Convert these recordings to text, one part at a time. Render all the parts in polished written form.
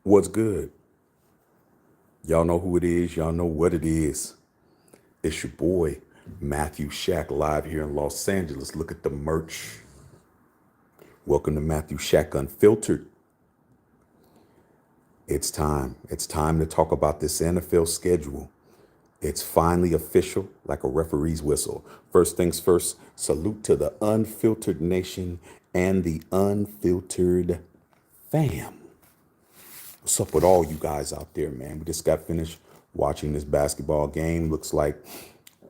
What's good? Y'all know who it is. Y'all know what it is. It's your boy, Matthew Shack, live here in Los Angeles. Look at the merch. Welcome to Matthew Shack Unfiltered. It's time. It's time to talk about this NFL schedule. It's finally official, like a referee's whistle. First things first, salute to the unfiltered nation and the unfiltered fam. What's up with all you guys out there, man? We just got finished watching this basketball game. Looks like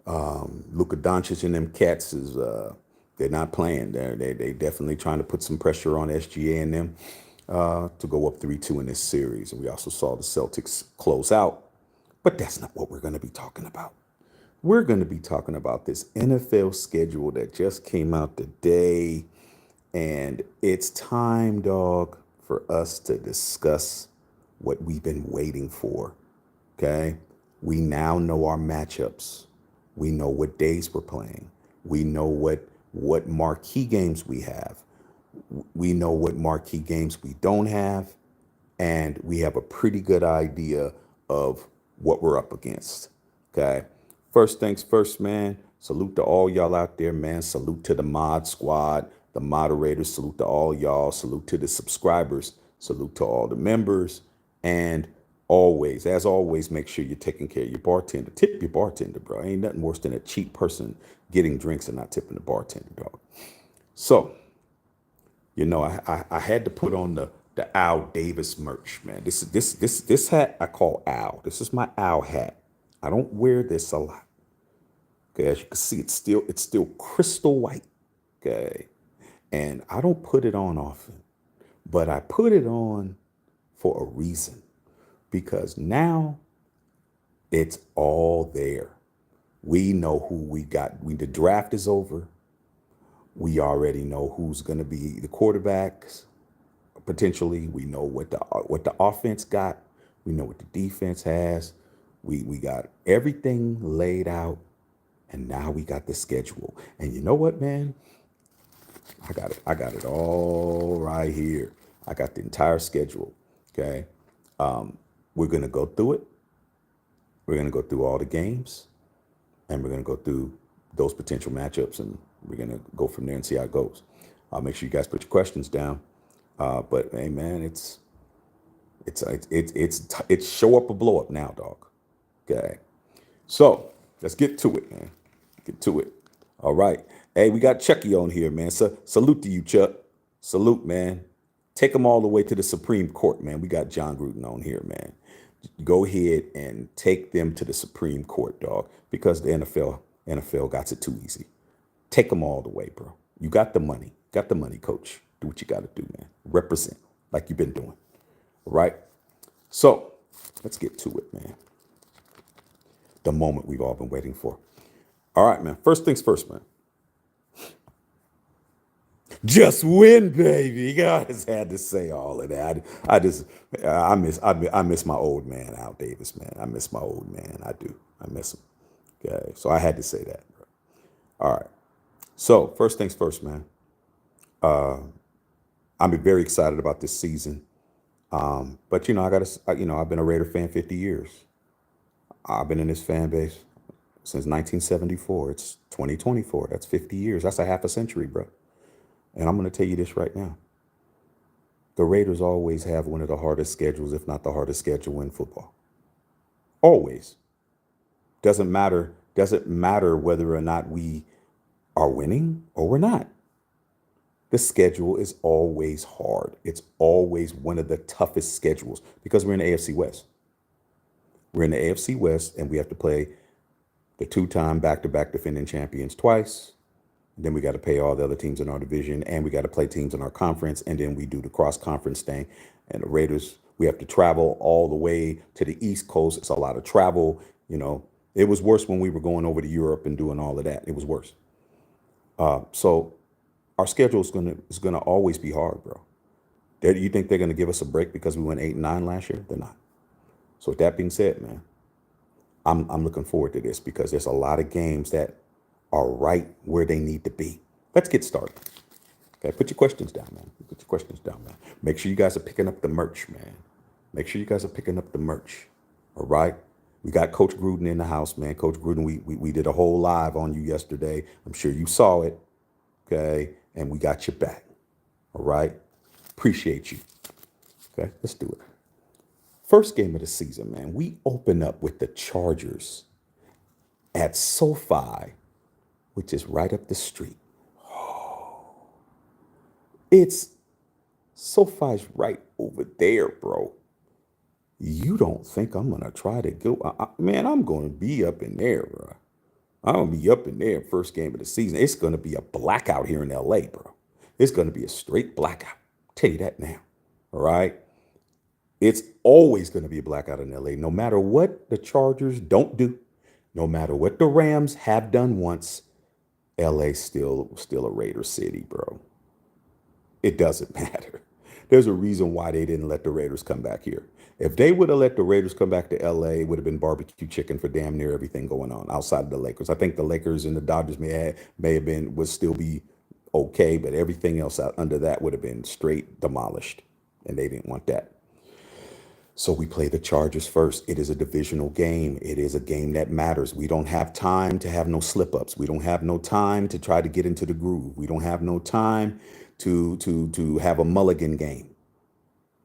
Luka Doncic and them cats is they're not playing. They definitely trying to put some pressure on SGA and them to go up 3-2 in this series. And we also saw the Celtics close out. But that's not what we're going to be talking about. We're going to be talking about this NFL schedule that just came out today. And it's time, dog, for us to discuss what we've been waiting for. Okay? We now know our matchups. We know what days we're playing. We know what marquee games we have. We know what marquee games we don't have. And we have a pretty good idea of what we're up against. Okay? First things first, man. Salute to all y'all out there, man. Salute to the mod squad, the moderators. Salute to all y'all. Salute to the subscribers. Salute to all the members. And always, as always, make sure you're taking care of your bartender. Tip your bartender, bro. Ain't nothing worse than a cheap person getting drinks and not tipping the bartender, dog. So, I had to put on the Al Davis merch, man. This hat I call Al. This is my Al hat. I don't wear this a lot. Okay, as you can see, it's still crystal white. Okay. And I don't put it on often, but I put it on for a reason. Because now it's all there. We know who we got. The draft is over. We already know who's going to be the quarterbacks. Potentially, we know what the offense got. We know what the defense has. We got everything laid out, and now we got the schedule. And you know what, man? I got it. I got it all right here. I got the entire schedule. Okay. We're going to go through it. We're going to go through all the games, and we're going to go through those potential matchups, and we're going to go from there and see how it goes. I'll make sure you guys put your questions down. But hey, man, it's show up or blow up now, dog. Okay. So let's get to it, man. Get to it. All right. Hey, we got Chucky on here, man. So salute to you, Chuck. Salute, man. Take them all the way to the Supreme Court, man. We got John Gruden on here, man. Go ahead and take them to the Supreme Court, dog, because the NFL got it too easy. Take them all the way, bro. You got the money. Got the money, coach. Do what you got to do, man. Represent like you've been doing. All right. So let's get to it, man. The moment we've all been waiting for. All right, man. First things first, man. Just win, baby. God has had to say all of that. I miss my old man, Al Davis, man. I miss my old man. I do. I miss him. Okay. So I had to say that. Bro. All right. So first things first, man. I'm very excited about this season. But I've been a Raider fan 50 years. I've been in this fan base since 1974. It's 2024. That's 50 years. That's a half a century, bro. And I'm going to tell you this right now. The Raiders always have one of the hardest schedules, if not the hardest schedule in football. Always. Doesn't matter whether or not we are winning or we're not. The schedule is always hard. It's always one of the toughest schedules because we're in the AFC West. We're in the AFC West, and we have to play the two-time back-to-back defending champions twice. Then we got to pay all the other teams in our division, and we got to play teams in our conference, and then we do the cross-conference thing. And the Raiders, we have to travel all the way to the East Coast. It's a lot of travel. It was worse when we were going over to Europe and doing all of that. It was worse. So our schedule is gonna always be hard, bro. You think they're gonna give us a break because we went 8-9 last year? They're not. So with that being said, man, I'm looking forward to this because there's a lot of games that are right where they need to be. Let's get started. Okay, put your questions down, man. Put your questions down, man. Make sure you guys are picking up the merch, man. Make sure you guys are picking up the merch. All right. We got Coach Gruden in the house, man. Coach Gruden, we did a whole live on you yesterday. I'm sure you saw it. Okay. And we got your back. All right. Appreciate you. Okay. Let's do it. First game of the season, man. We open up with the Chargers at SoFi, which is right up the street. It's SoFi's right over there, bro. You don't think I'm gonna try to go? Man, I'm gonna be up in there, bro. I'm gonna be up in there first game of the season. It's gonna be a blackout here in LA, bro. It's gonna be a straight blackout. Tell you that now. All right. It's always gonna be a blackout in LA, no matter what the Chargers don't do, no matter what the Rams have done once. LA still a Raider city, bro. It doesn't matter. There's a reason why they didn't let the Raiders come back here. If they would have let the Raiders come back to LA, it would have been barbecue chicken for damn near everything going on outside of the Lakers. I think the Lakers and the Dodgers would still be okay, but everything else out under that would have been straight demolished. And they didn't want that. So we play the Chargers first. It is a divisional game. It is a game that matters. We don't have time to have no slip ups. We don't have no time to try to get into the groove. We don't have no time to have a mulligan game.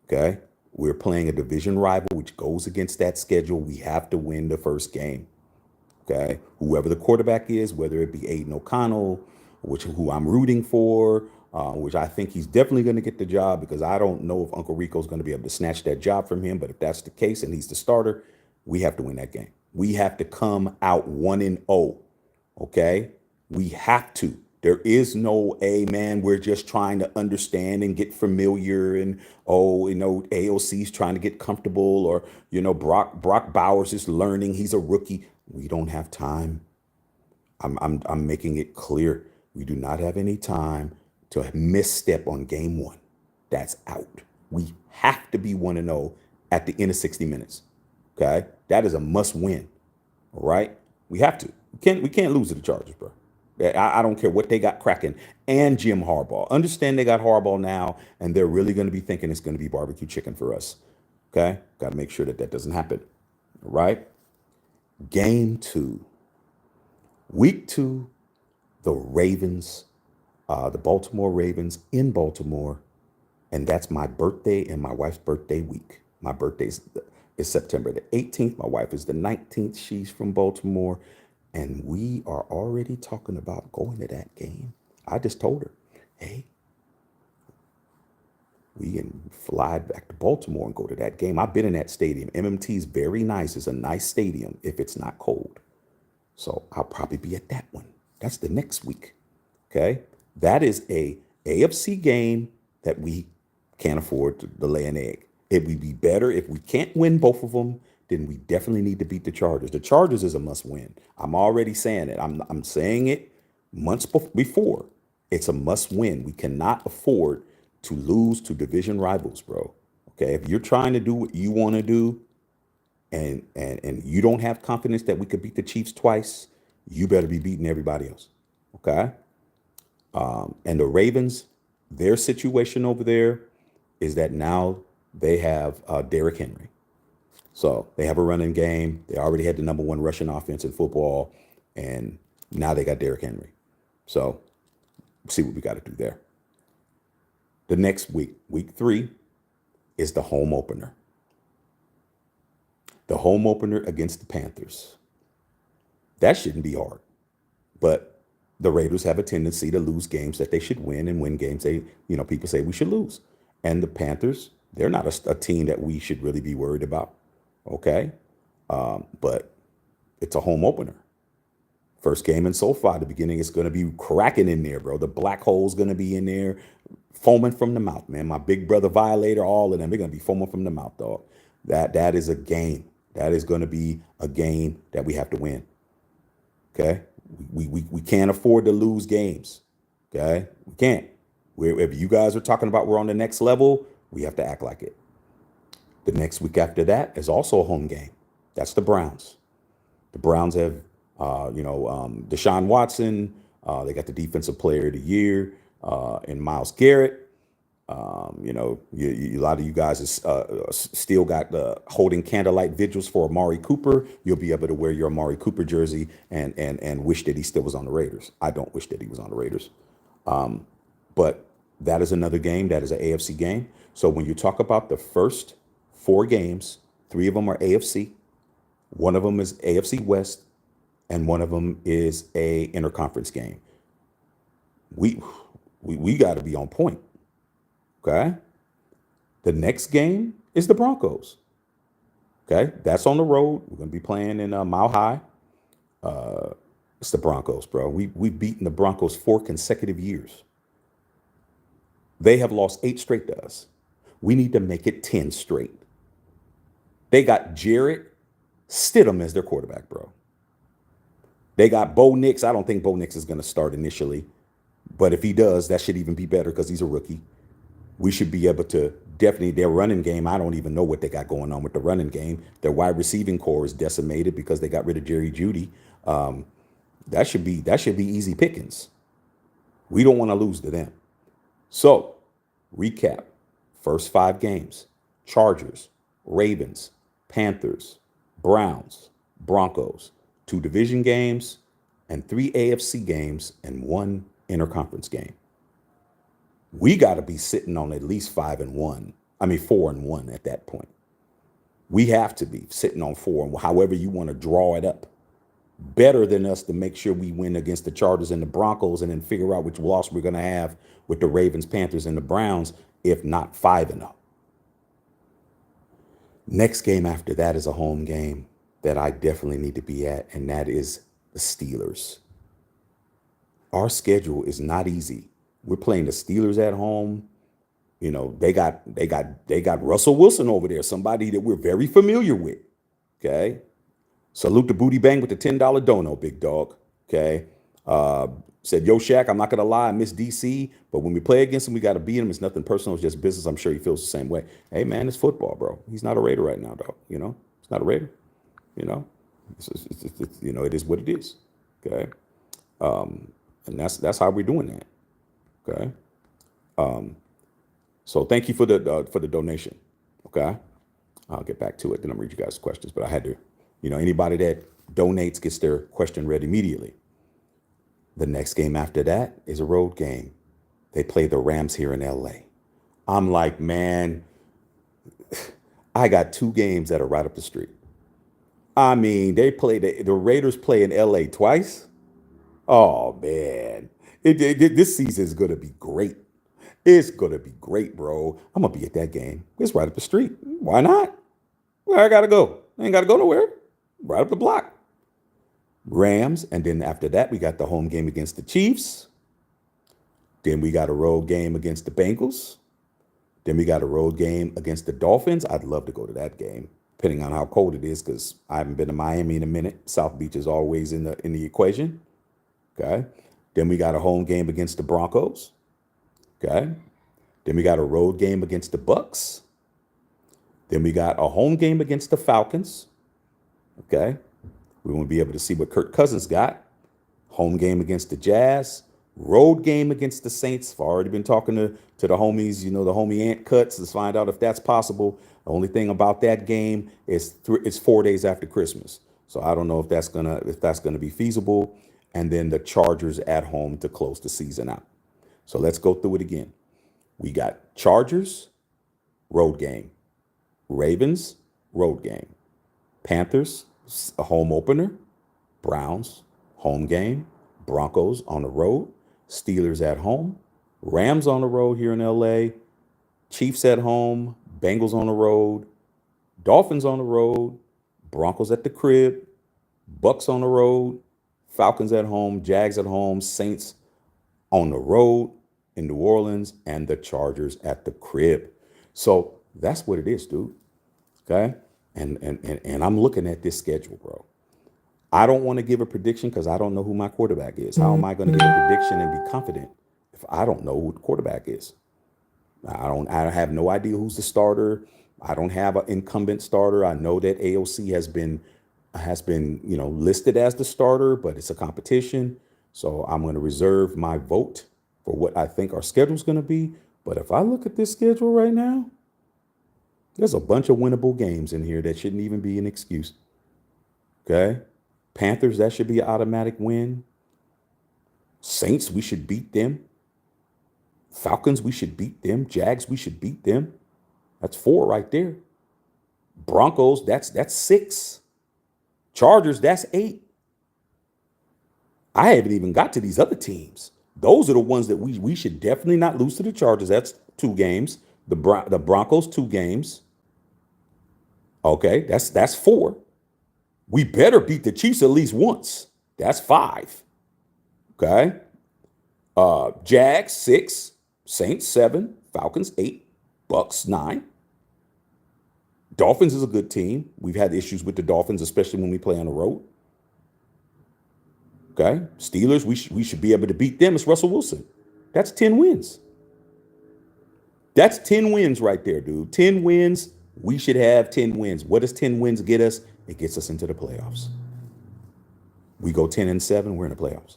Okay? We're playing a division rival, which goes against that schedule. We have to win the first game. Okay? Whoever the quarterback is, whether it be Aiden O'Connell, who I'm rooting for, which I think he's definitely going to get the job, because I don't know if Uncle Rico's going to be able to snatch that job from him. But if that's the case and he's the starter, we have to win that game. We have to come out 1-0. Okay? We have to. There is no, hey, man, we're just trying to understand and get familiar. And, AOC's trying to get comfortable, or, Brock Bowers is learning. He's a rookie. We don't have time. I'm making it clear. We do not have any time to misstep on game one. That's out. We have to be 1-0 at the end of 60 minutes. Okay? That is a must win. All right? We have to. We can't lose to the Chargers, bro. I don't care what they got cracking. And Jim Harbaugh. Understand they got Harbaugh now, and they're really going to be thinking it's going to be barbecue chicken for us. Okay? Got to make sure that doesn't happen. All right? Game 2. Week 2, the Ravens, the Baltimore Ravens in Baltimore. And that's my birthday and my wife's birthday week. My birthday is September the 18th. My wife is the 19th. She's from Baltimore. And we are already talking about going to that game. I just told her, hey, we can fly back to Baltimore and go to that game. I've been in that stadium. MMT is very nice. It's a nice stadium if it's not cold. So I'll probably be at that one. That's the next week. Okay. That is a AFC game that we can't afford to lay an egg. It would be better if we can't win both of them. Then we definitely need to beat the Chargers. The Chargers is a must win. I'm already saying it. I'm saying it months before. It's a must win. We cannot afford to lose to division rivals, bro. Okay. If you're trying to do what you want to do, and you don't have confidence that we could beat the Chiefs twice, you better be beating everybody else. Okay. And the Ravens, their situation over there is that now they have Derrick Henry. So they have a running game. They already had the number 1 rushing offense in football, and now they got Derrick Henry. So we'll see what we got to do there. The next week, week 3, is the home opener. The home opener against the Panthers. That shouldn't be hard. But the Raiders have a tendency to lose games that they should win, and win games people say we should lose. And the Panthers, they're not a team that we should really be worried about. Okay. But it's a home opener. First game in SoFi, the beginning is going to be cracking in there, bro. The black hole's going to be in there, foaming from the mouth, man. My big brother Violator, all of them, they're going to be foaming from the mouth, dog. That is a game. That is going to be a game that we have to win. Okay. We can't afford to lose games. Okay. We can't. If you guys are talking about we're on the next level, we have to act like it. The next week after that is also a home game. That's the Browns. The Browns have, Deshaun Watson. They got the defensive player of the year in Myles Garrett. A lot of you guys is still got holding candlelight vigils for Amari Cooper. You'll be able to wear your Amari Cooper jersey and wish that he still was on the Raiders. I don't wish that he was on the Raiders. But that is another game. That is an AFC game. So when you talk about the first 4 games, 3 of them are AFC. One of them is AFC West, and one of them is a interconference game. We got to be on point. Okay. The next game is the Broncos. Okay. That's on the road. We're going to be playing in Mile High. It's the Broncos, bro. We've beaten the Broncos 4 consecutive years. They have lost 8 straight to us. We need to make it 10 straight. They got Jarrett Stidham as their quarterback, bro. They got Bo Nix. I don't think Bo Nix is going to start initially. But if he does, that should even be better because he's a rookie. We should be able to definitely, their running game, I don't even know what they got going on with the running game. Their wide receiving core is decimated because they got rid of Jerry Jeudy. That should be easy pickings. We don't want to lose to them. So, recap. First 5 games. Chargers, Ravens, Panthers, Browns, Broncos. 2 division games and 3 AFC games and 1 interconference game. We got to be sitting on at least 4-1 at that point. We have to be sitting on 4, and however you want to draw it up. Better than us to make sure we win against the Chargers and the Broncos and then figure out which loss we're going to have with the Ravens, Panthers, and the Browns, if not 5-0. Next game after that is a home game that I definitely need to be at, and that is the Steelers. Our schedule is not easy. We're playing the Steelers at home. You know, they got Russell Wilson over there, somebody that we're very familiar with. Okay. Salute the Booty Bang with the $10 dono, big dog. Okay. Said, yo, Shaq, I'm not going to lie, I miss DC, but when we play against him, we got to beat him. It's nothing personal. It's just business. I'm sure he feels the same way. Hey, man, it's football, bro. He's not a Raider right now, dog. You know, he's not a Raider. You know, it is what it is. Okay. And that's how we're doing that. Okay. So thank you for the donation. Okay. I'll get back to it. Then I'll read you guys' questions, but I had to, anybody that donates gets their question read immediately. The next game after that is a road game. They play the Rams here in LA. I'm like, man, I got 2 games that are right up the street. I mean, they play the Raiders play in LA twice. Oh man, this season is gonna be great. It's gonna be great, bro. I'm gonna be at that game. It's right up the street. Why not? Where I gotta go? I ain't gotta go nowhere. Right up the block. Rams, and then after that, we got the home game against the Chiefs. Then we got a road game against the Bengals. Then we got a road game against the Dolphins. I'd love to go to that game, depending on how cold it is, because I haven't been to Miami in a minute. South Beach is always in the equation. Okay. Then we got a home game against the Broncos. Okay. Then we got a road game against the Bucks. Then we got a home game against the Falcons. Okay. We want to be able to see what Kirk Cousins got. Home game against the Jazz. Road game against the Saints. I've already been talking to the homies, the homie Ant Cuts, to find out if that's possible. The only thing about that game is it's 4 days after Christmas. So I don't know if that's gonna be feasible. And then the Chargers at home to close the season out. So let's go through it again. We got Chargers, road game. Ravens, road game. Panthers, a home opener. Browns, home game. Broncos on the road. Steelers at home. Rams on the road here in LA. Chiefs at home. Bengals on the road. Dolphins on the road. Broncos at the crib. Bucks on the road. Falcons at home. Jags at home. Saints on the road in New Orleans. And the Chargers at the crib. So that's what it is, dude. Okay? And I'm looking at this schedule, bro. I don't want to give a prediction because I don't know who my quarterback is. How am I going to give a prediction and be confident if I don't know who the quarterback is? I have no idea who's the starter. I don't have an incumbent starter. I know that AOC has been listed as the starter, but it's a competition. So I'm going to reserve my vote for what I think our schedule is going to be. But if I look at this schedule right now, there's a bunch of winnable games in here that shouldn't even be an excuse. Okay. Panthers, that should be an automatic win. Saints, we should beat them. Falcons, we should beat them. Jags, we should beat them. That's 4 right there. Broncos, that's 6. Chargers, that's 8. I haven't even got to these other teams. Those are the ones that we should definitely not lose to the Chargers. That's 2 games. The Broncos, 2 games. Okay, that's 4. We better beat the Chiefs at least once. That's 5. Okay. Jags 6, Saints 7, Falcons 8, Bucks 9. Dolphins is a good team. We've had issues with the Dolphins, especially when we play on the road. Okay. Steelers, we should be able to beat them. It's Russell Wilson. That's 10 wins. That's 10 wins right there, dude. 10 wins. We should have 10 wins. What does 10 wins get us? It gets us into the playoffs. We go 10-7, we're in the playoffs.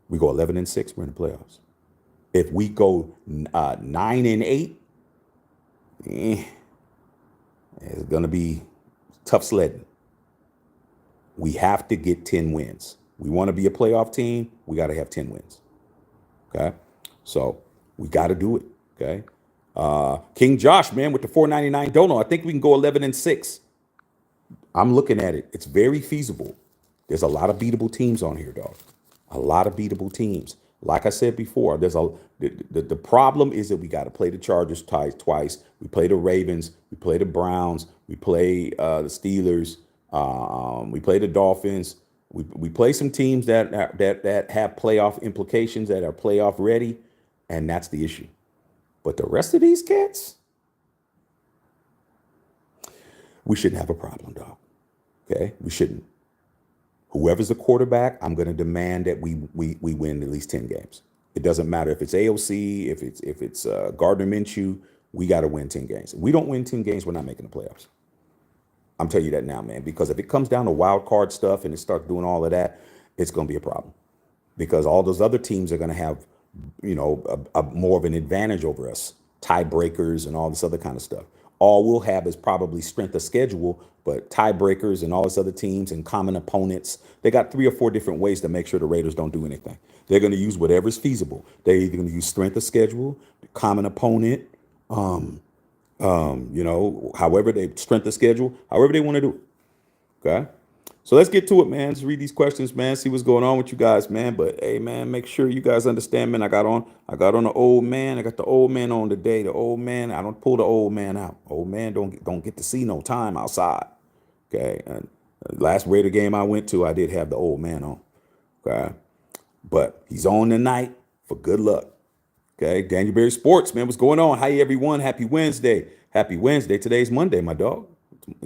We go 11-6, we're in the playoffs. If we go 9-8, it's going to be tough sledding. We have to get 10 wins. We want to be a playoff team. We got to have 10 wins. Okay. So we got to do it. Okay. King Josh, man, with the $4.99 dono, I think we can go 11-6. I'm looking at it. It's very feasible. There's a lot of beatable teams on here, dog. A lot of beatable teams. Like I said before, the problem is that we got to play the Chargers twice. We play the Ravens. We play the Browns. We play the Steelers. We play the Dolphins. We play some teams that have playoff implications, that are playoff ready, and that's the issue. But the rest of these cats, we shouldn't have a problem, dog. Okay, we shouldn't. Whoever's the quarterback, I'm going to demand that we win at least 10 games. It doesn't matter if it's AOC, if it's Gardner Minshew. We got to win 10 games. If we don't win 10 games, we're not making the playoffs. I'm telling you that now, man, because if it comes down to wild card stuff and it starts doing all of that, it's going to be a problem, because all those other teams are going to have, a more of an advantage over us, tiebreakers and all this other kind of stuff. All we'll have is probably strength of schedule, but tiebreakers and all these other teams and common opponents, they got 3 or 4 different ways to make sure the Raiders don't do anything. They're going to use whatever's feasible. They're either going to use strength of schedule, common opponent, however they strength of schedule, however they want to do it. Okay. So let's get to it, man. Let's read these questions, man. See what's going on with you guys, man. But hey, man, make sure you guys understand, man. I got on the old man. I got the old man on today. The old man. I don't pull the old man out. Old man don't get to see no time outside. Okay. And last Raider game I went to, I did have the old man on. Okay. But he's on tonight for good luck. Okay. Daniel Berry Sports, man. What's going on? Hi, everyone. Happy Wednesday. Happy Wednesday. Today's Monday, my dog.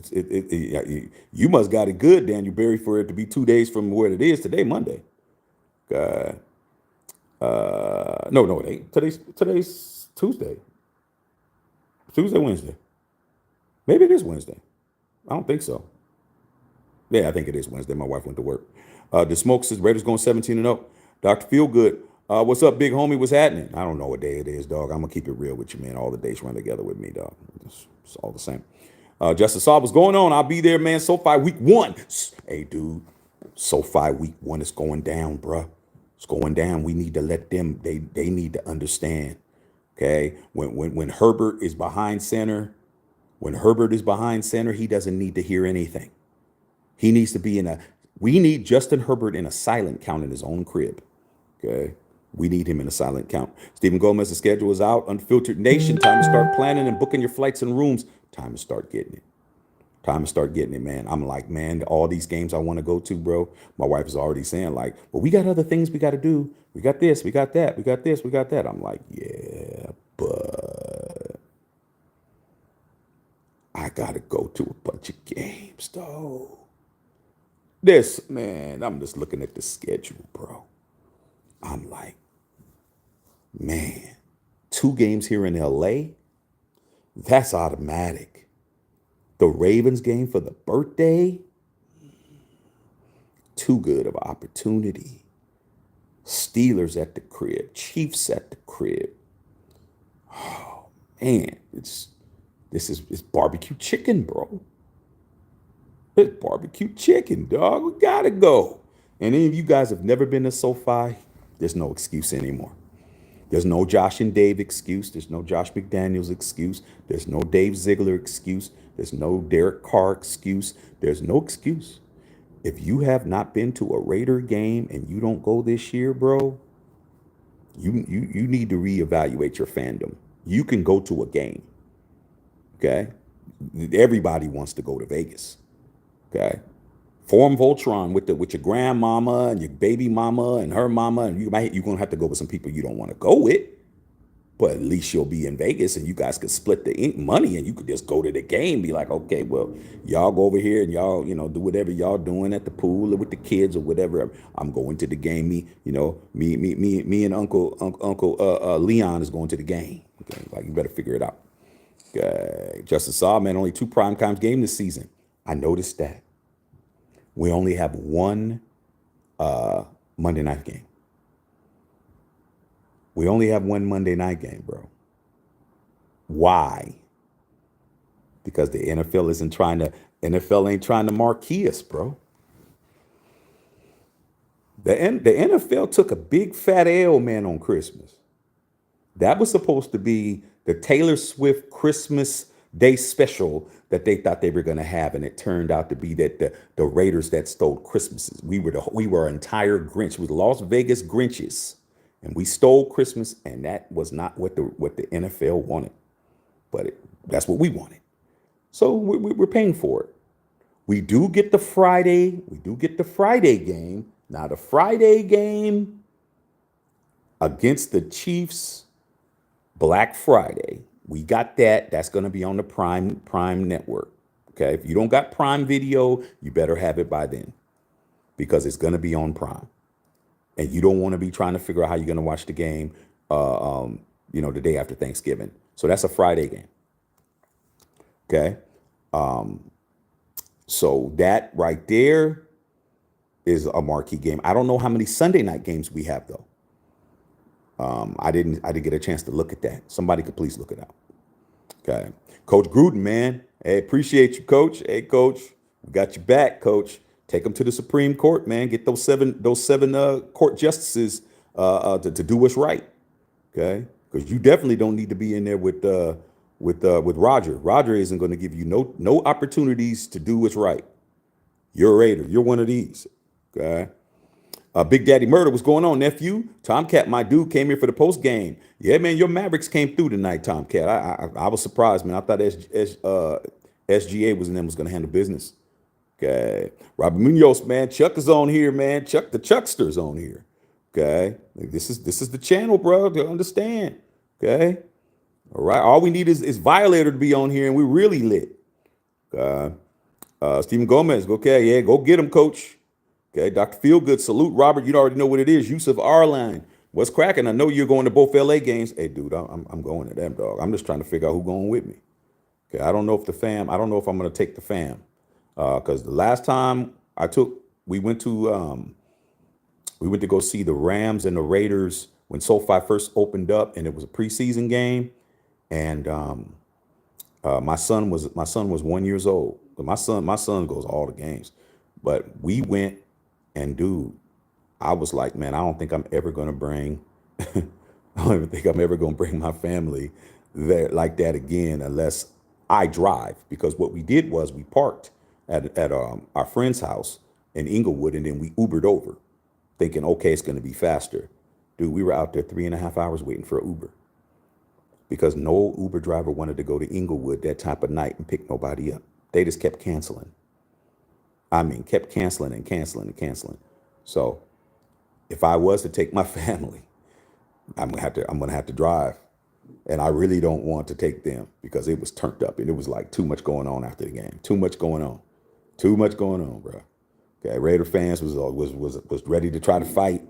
You must got it good, Daniel Berry, for it to be 2 days from where it is today, Monday. No, it ain't. Today's Tuesday. Tuesday, Wednesday. Maybe it is Wednesday. I don't think so. Yeah, I think it is Wednesday. My wife went to work. The Smoke says Raiders going 17-0. Dr. Feelgood. What's up, big homie? What's happening? I don't know what day it is, dog. I'm gonna keep it real with you, man. All the days run together with me, dog. It's all the same. Justice Saw, what's going on? I'll be there, man. SoFi week 1. Hey, dude. SoFi week 1 is going down, bruh. It's going down. We need to let them. They need to understand. Okay. When Herbert is behind center, he doesn't need to hear anything. He needs to be we need Justin Herbert in a silent count in his own crib. Okay. We need him in a silent count. Stephen Gomez, the schedule is out. Unfiltered Nation. Time to start planning and booking your flights and rooms. Time to start getting it. Man. I'm like, man, all these games I want to go to, bro. My wife is already saying, like, well, we got other things we got to do. We got this, we got that, we got this, we got that. I'm like, yeah, but I got to go to a bunch of games, though. I'm just looking at the schedule, bro. I'm like, man, 2 games here in LA, that's automatic. The Ravens game for the birthday, too good of an opportunity. Steelers at the crib, Chiefs at the crib. Man, it's barbecue chicken, bro. It's barbecue chicken, dog. We gotta go. And any of you guys have never been to SoFi, there's no excuse anymore. There's no Josh and Dave excuse. There's no Josh McDaniels excuse. There's no Dave Ziegler excuse. There's no Derek Carr excuse. There's no excuse. If you have not been to a Raider game and you don't go this year, bro, you need to reevaluate your fandom. You can go to a game. Okay? Everybody wants to go to Vegas. Okay? Form Voltron with your grandmama and your baby mama and her mama, and you're gonna have to go with some people you don't want to go with. But at least you'll be in Vegas and you guys could split the money and you could just go to the game, be like, okay, well, y'all go over here and y'all, do whatever y'all doing at the pool or with the kids or whatever. I'm going to the game. Me and Uncle Leon is going to the game. Okay, like you better figure it out. Okay. Justice Saw, man, only 2 primetime games this season. I noticed that. We only have one Monday night game. We only have one Monday night game, bro. Why? Because the NFL ain't trying to marquee us, bro. The NFL took a big fat L, man, on Christmas. That was supposed to be the Taylor Swift Christmas Day special that they thought they were going to have, and it turned out to be that the Raiders that stole Christmases. We were entire Grinch. We were Las Vegas Grinches. And we stole Christmas, and that was not what the NFL wanted, but that's what we wanted. So we're paying for it. We do get the Friday. We do get the Friday game. Now the Friday game against the Chiefs, Black Friday. We got that. That's going to be on the Prime network. Okay, if you don't got Prime Video, you better have it by then, because it's going to be on Prime. And you don't want to be trying to figure out how you're going to watch the game, the day after Thanksgiving. So that's a Friday game. Okay. So that right there is a marquee game. I don't know how many Sunday night games we have though. I didn't get a chance to look at that. Somebody could please look it up. Okay. Coach Gruden, man. Hey, appreciate you, Coach. Hey, Coach, we got you back, Coach. Take them to the Supreme Court, man. Get those seven court justices to do what's right, okay? Because you definitely don't need to be in there with Roger. Roger isn't going to give you no opportunities to do what's right. You're a Raider. You're one of these, okay? Big Daddy Murder, what's going on, nephew? Tomcat, my dude, came here for the post game. Yeah, man, your Mavericks came through tonight, Tomcat. I was surprised, man. I thought SGA was going to handle business. Okay. Robert Munoz, man. Chuck is on here, man. Chuck the Chuckster's on here. Okay. This is the channel, bro, to understand. Okay. All right. All we need is Violator to be on here, and we're really lit. Stephen Gomez. Okay. Yeah. Go get him, coach. Okay. Dr. Feelgood. Salute, Robert. You already know what it is. Yusuf R-Line. What's cracking? I know you're going to both LA games. Hey, dude, I'm going to them, dog. I'm just trying to figure out who's going with me. Okay. I don't know if I'm going to take the fam. Because the last time we went to go see the Rams and the Raiders when SoFi first opened up, and it was a preseason game, and my son was 1 year old. My son goes all the games, but we went, and dude, I was like, man, I don't think I'm ever gonna bring, I don't even think I'm ever gonna bring my family there like that again unless I drive. Because what we did was we parked at our friend's house in Inglewood, and then we Ubered over, thinking, okay, it's going to be faster. Dude, we were out there 3.5 hours waiting for an Uber because no Uber driver wanted to go to Inglewood that type of night and pick nobody up. They just kept canceling. Kept canceling and canceling and canceling. So if I was to take my family, I'm gonna have to drive. And I really don't want to take them because it was turned up and it was like too much going on after the game. Too much going on, bro. Okay, Raider fans was ready to try to fight.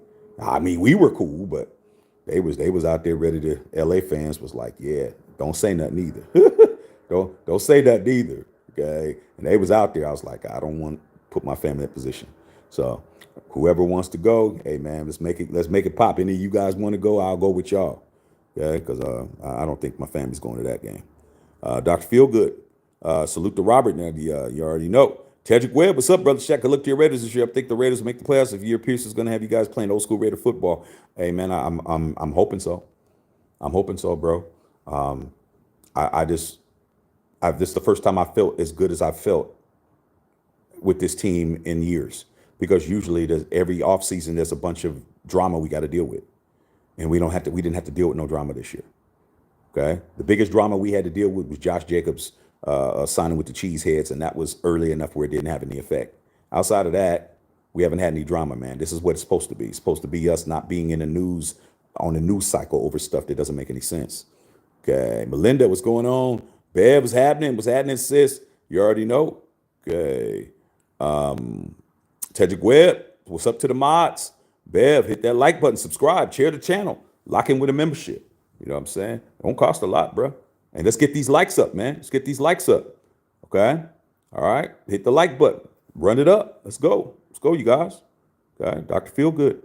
We were cool, but they was out there ready to. LA fans was like, yeah, don't say nothing either. don't say nothing either. Okay, and they was out there. I was like, I don't want to put my family in that position. So whoever wants to go, hey man, let's make it pop. Any of you guys want to go, I'll go with y'all. Okay, because I don't think my family's going to that game. Dr. Feelgood, salute to Robert. Now, you already know. Tedrick Webb, what's up, brother Shaq? I look to your Raiders this year. I think the Raiders will make the playoffs. If year Pierce is going to have you guys playing old school Raider football, hey man, I'm hoping so. I'm hoping so, bro. This is the first time I felt as good as I felt with this team in years. Because usually there's every offseason there's a bunch of drama we got to deal with. And we didn't have to deal with no drama this year. Okay. The biggest drama we had to deal with was Josh Jacobs signing with the Cheeseheads, and that was early enough where it didn't have any effect. Outside of that, we haven't had any drama, man. This is what it's supposed to be. It's supposed to be us not being in the news on the news cycle over stuff that doesn't make any sense. Okay. Melinda, what's going on? Bev, what's happening? What's happening, sis? You already know. Okay. Tedrick Webb, what's up to the mods? Bev, hit that like button, subscribe, share the channel, lock in with a membership. You know what I'm saying? Don't cost a lot, bro. And let's get these likes up, man. Let's get these likes up. Okay? All right. Hit the like button. Run it up. Let's go. Let's go, you guys. Okay. Dr. Feelgood.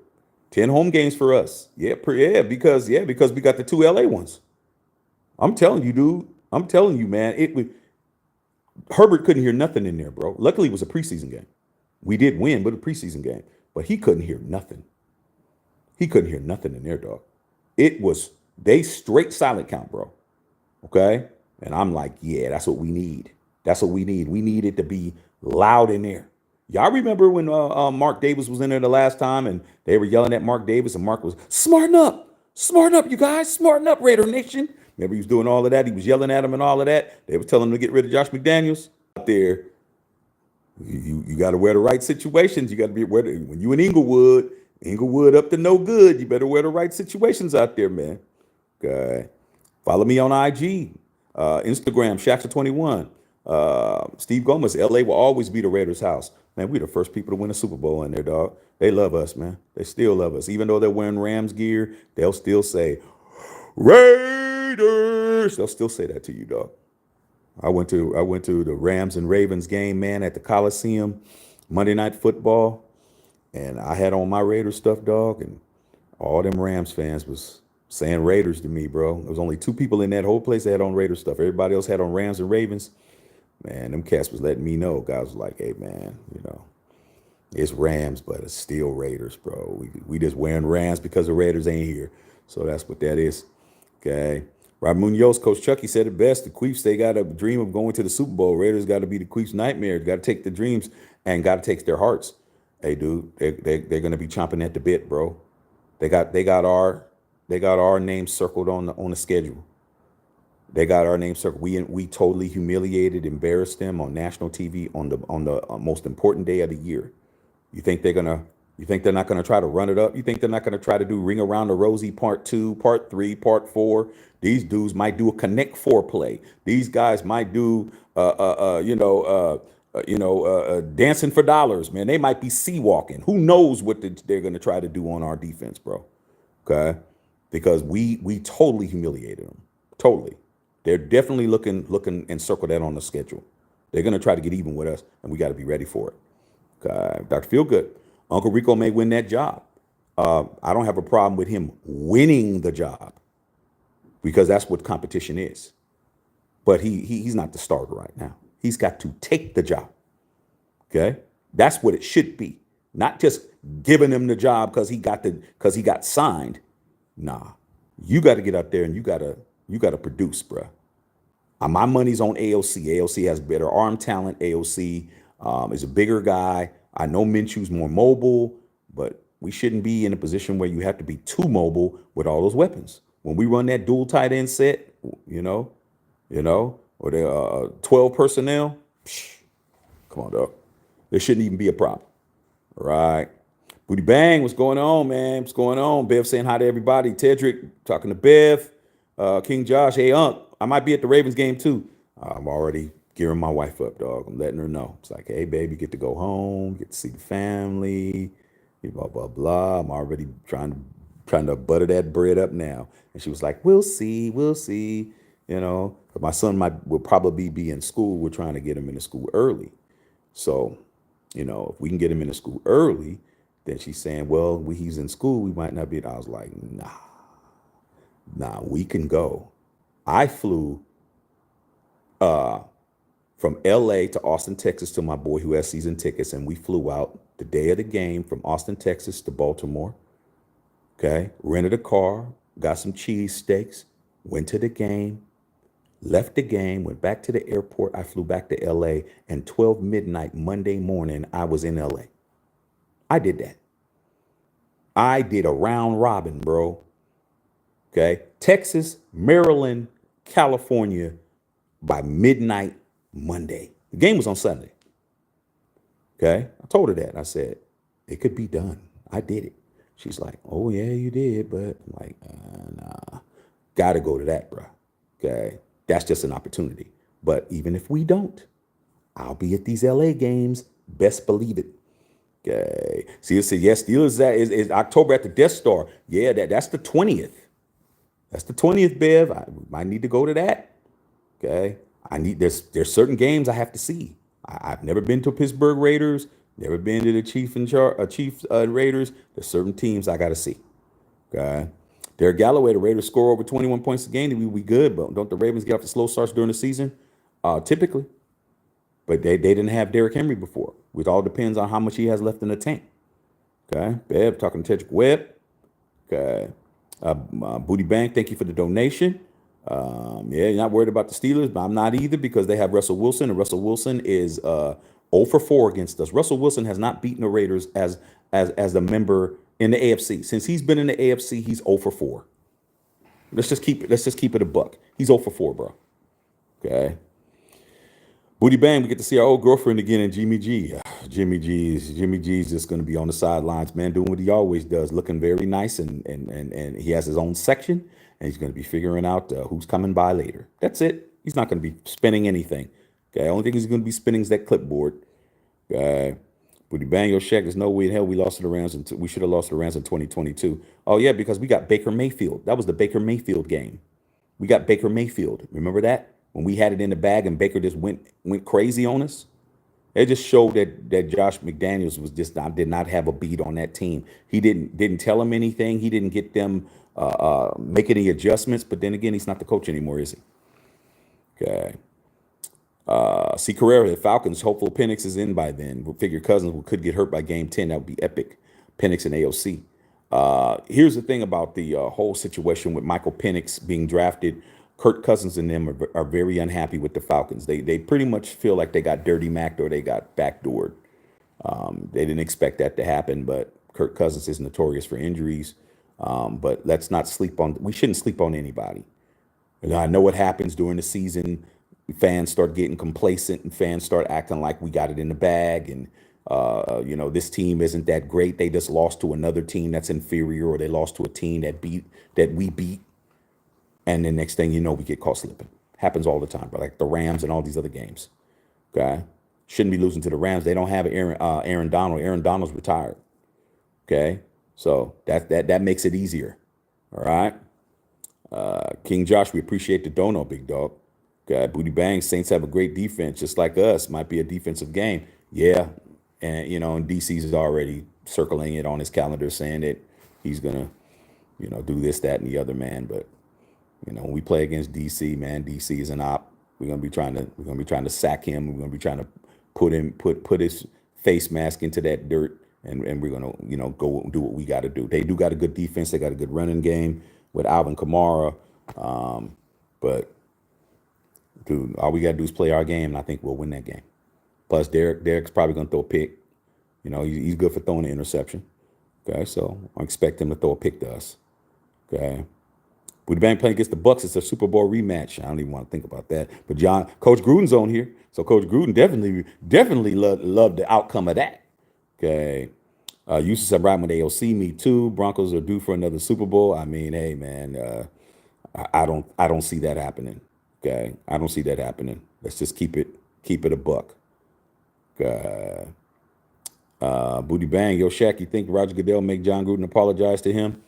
10 home games for us. Yeah, because we got the 2 LA ones. I'm telling you, dude. I'm telling you, man. Herbert couldn't hear nothing in there, bro. Luckily, it was a preseason game. We did win, but a preseason game. But he couldn't hear nothing. He couldn't hear nothing in there, dog. They straight silent count, bro. Okay? And I'm like, yeah, that's what we need. That's what we need. We need it to be loud in there. Y'all remember when Mark Davis was in there the last time and they were yelling at Mark Davis and Mark was, smarten up, you guys, smarten up, Raider Nation. Remember he was doing all of that. He was yelling at him and all of that. They were telling him to get rid of Josh McDaniels. Out there, you got to wear the right situations. You got to be when you in Inglewood up to no good. You better wear the right situations out there, man. Okay. Follow me on IG, Instagram, Shaxer21. Steve Gomez, LA will always be the Raiders' house. Man, we the first people to win a Super Bowl in there, dog. They love us, man. They still love us. Even though they're wearing Rams gear, they'll still say, Raiders. They'll still say that to you, dog. I went to the Rams and Ravens game, man, at the Coliseum, Monday Night Football, and I had on my Raiders stuff, dog, and all them Rams fans was saying Raiders to me, bro. There was only 2 people in that whole place that had on Raiders stuff. Everybody else had on Rams and Ravens. Man, them cats was letting me know. Guys was like, hey, man, it's Rams, but it's still Raiders, bro. We just wearing Rams because the Raiders ain't here. So that's what that is. Okay. Rob Munoz, Coach Chucky said it best. The Queefs, they got a dream of going to the Super Bowl. Raiders got to be the Queefs' nightmare. Got to take the dreams and got to take their hearts. Hey, dude, they're going to be chomping at the bit, bro. They got our name circled on the schedule. They got our name circled. We totally humiliated, embarrassed them on national TV on the most important day of the year. You think they're not gonna try to run it up? You think they're not gonna try to do Ring Around the Rosie Part 2, Part 3, Part 4? These dudes might do a Connect 4 play. These guys might do dancing for dollars, man. They might be sea walking. Who knows what they're gonna try to do on our defense, bro? Okay, because we totally humiliated them. Totally. They're definitely looking and circle that on the schedule. They're gonna try to get even with us, and we got to be ready for it. Okay, Dr. Feelgood. Uncle Rico may win that job. I don't have a problem with him winning the job because that's what competition is. But he's not the starter right now. He's got to take the job. Okay, that's what it should be. Not just giving him the job because he got signed. Nah, you got to get out there and you got to produce, bro. My money's on AOC. AOC has better arm talent. AOC is a bigger guy. I know Minshew's more mobile, but we shouldn't be in a position where you have to be too mobile with all those weapons. When we run that dual tight end set, or the 12 personnel, come on, dog. There shouldn't even be a problem. All right. Booty Bang, what's going on, man? What's going on? Bev saying hi to everybody. Tedrick talking to Bev. King Josh, hey, Unc, I might be at the Ravens game too. I'm already gearing my wife up, dog. I'm letting her know. It's like, hey, baby, get to go home, get to see the family, blah, blah, blah. I'm already trying to butter that bread up now. And she was like, we'll see. But my son will probably be in school. We're trying to get him into school early. So, if we can get him into school early, then she's saying, well, when he's in school, we might not be. I was like, nah. Nah, we can go. I flew from LA to Austin, Texas to my boy who has season tickets, and we flew out the day of the game from Austin, Texas to Baltimore. Okay. Rented a car, got some cheese steaks, went to the game, left the game, went back to the airport. I flew back to LA, and 12 midnight Monday morning, I was in LA. I did that. I did a round robin, bro. Okay. Texas, Maryland, California by midnight Monday. The game was on Sunday. Okay. I told her that. I said, it could be done. I did it. She's like, oh, yeah, you did. But I'm like, nah, got to go to that, bro. Okay. That's just an opportunity. But even if we don't, I'll be at these LA games. Best believe it. Okay. See, it said, yes, Steelers that is October at the Death Star. Yeah, that's the 20th. That's the 20th, Bev. I might need to go to that. Okay. There's certain games I have to see. I've never been to Pittsburgh Raiders, never been to the Chiefs Raiders. There's certain teams I got to see. Okay. Derek Galloway, the Raiders score over 21 points a game, we good, but don't the Ravens get off the slow starts during the season? Typically. But they didn't have Derrick Henry before. It all depends on how much he has left in the tank. Okay. Bev talking to Tedrick Webb. Okay. Booty Bang, thank you for the donation. Yeah, you're not worried about the Steelers, but I'm not either because they have Russell Wilson, and Russell Wilson is 0 for 4 against us. Russell Wilson has not beaten the Raiders as a member in the AFC. Since he's been in the AFC, he's 0 for 4. Let's just keep it a buck. He's 0 for 4, bro. Okay. Booty Bang, we get to see our old girlfriend again in Jimmy G. Jimmy G's just going to be on the sidelines, man, doing what he always does, looking very nice, and he has his own section, and he's going to be figuring out who's coming by later. That's it. He's not going to be spinning anything. Okay, only thing he's going to be spinning is that clipboard. Okay. Booty Bang, your shack. There's no way in hell we lost to the Rams. We should have lost to the Rams in 2022. Oh yeah, because we got Baker Mayfield. That was the Baker Mayfield game. We got Baker Mayfield. Remember that? When we had it in the bag and Baker just went crazy on us. It just showed that Josh McDaniels was just did not have a beat on that team. He didn't tell them anything. He didn't get them make any adjustments. But then again, he's not the coach anymore, is he? Okay. C. Carrera, the Falcons, hopeful Penix is in by then. We'll figure Cousins could get hurt by game 10. That would be epic. Penix and AOC. Here's the thing about the whole situation with Michael Penix being drafted. Kirk Cousins and them are very unhappy with the Falcons. They pretty much feel like they got dirty macked or they got backdoored. They didn't expect that to happen, but Kirk Cousins is notorious for injuries. But let's not we shouldn't sleep on anybody. And I know what happens during the season. Fans start getting complacent and fans start acting like we got it in the bag. And, this team isn't that great. They just lost to another team that's inferior, or they lost to a team that we beat. And then next thing you know, we get caught slipping. Happens all the time, but like the Rams and all these other games. Okay. Shouldn't be losing to the Rams. They don't have Aaron Donald. Aaron Donald's retired. Okay. So that makes it easier. All right. King Josh, we appreciate the dono, big dog. Okay. Booty Bang, Saints have a great defense, just like us. Might be a defensive game. Yeah. And, and DC's is already circling it on his calendar saying that he's going to, do this, that, and the other, man. But, when we play against DC, man, DC is an op. We're gonna be trying to sack him. We're gonna be trying to put his face mask into that dirt, and we're gonna go do what we got to do. They do got a good defense. They got a good running game with Alvin Kamara, but dude, all we got to do is play our game, and I think we'll win that game. Plus, Derek's probably gonna throw a pick. He's good for throwing an interception. Okay, so I expect him to throw a pick to us. Okay. Booty Bang playing against the Bucks. It's a Super Bowl rematch. I don't even want to think about that. But Coach Gruden's on here, so Coach Gruden definitely loved the outcome of that. Okay, Yusuf said right when the AOC, me too. Broncos are due for another Super Bowl. I mean, hey man, I don't see that happening. Okay, I don't see that happening. Let's just keep it a buck. Booty Bang, yo Shaq, you think Roger Goodell make John Gruden apologize to him?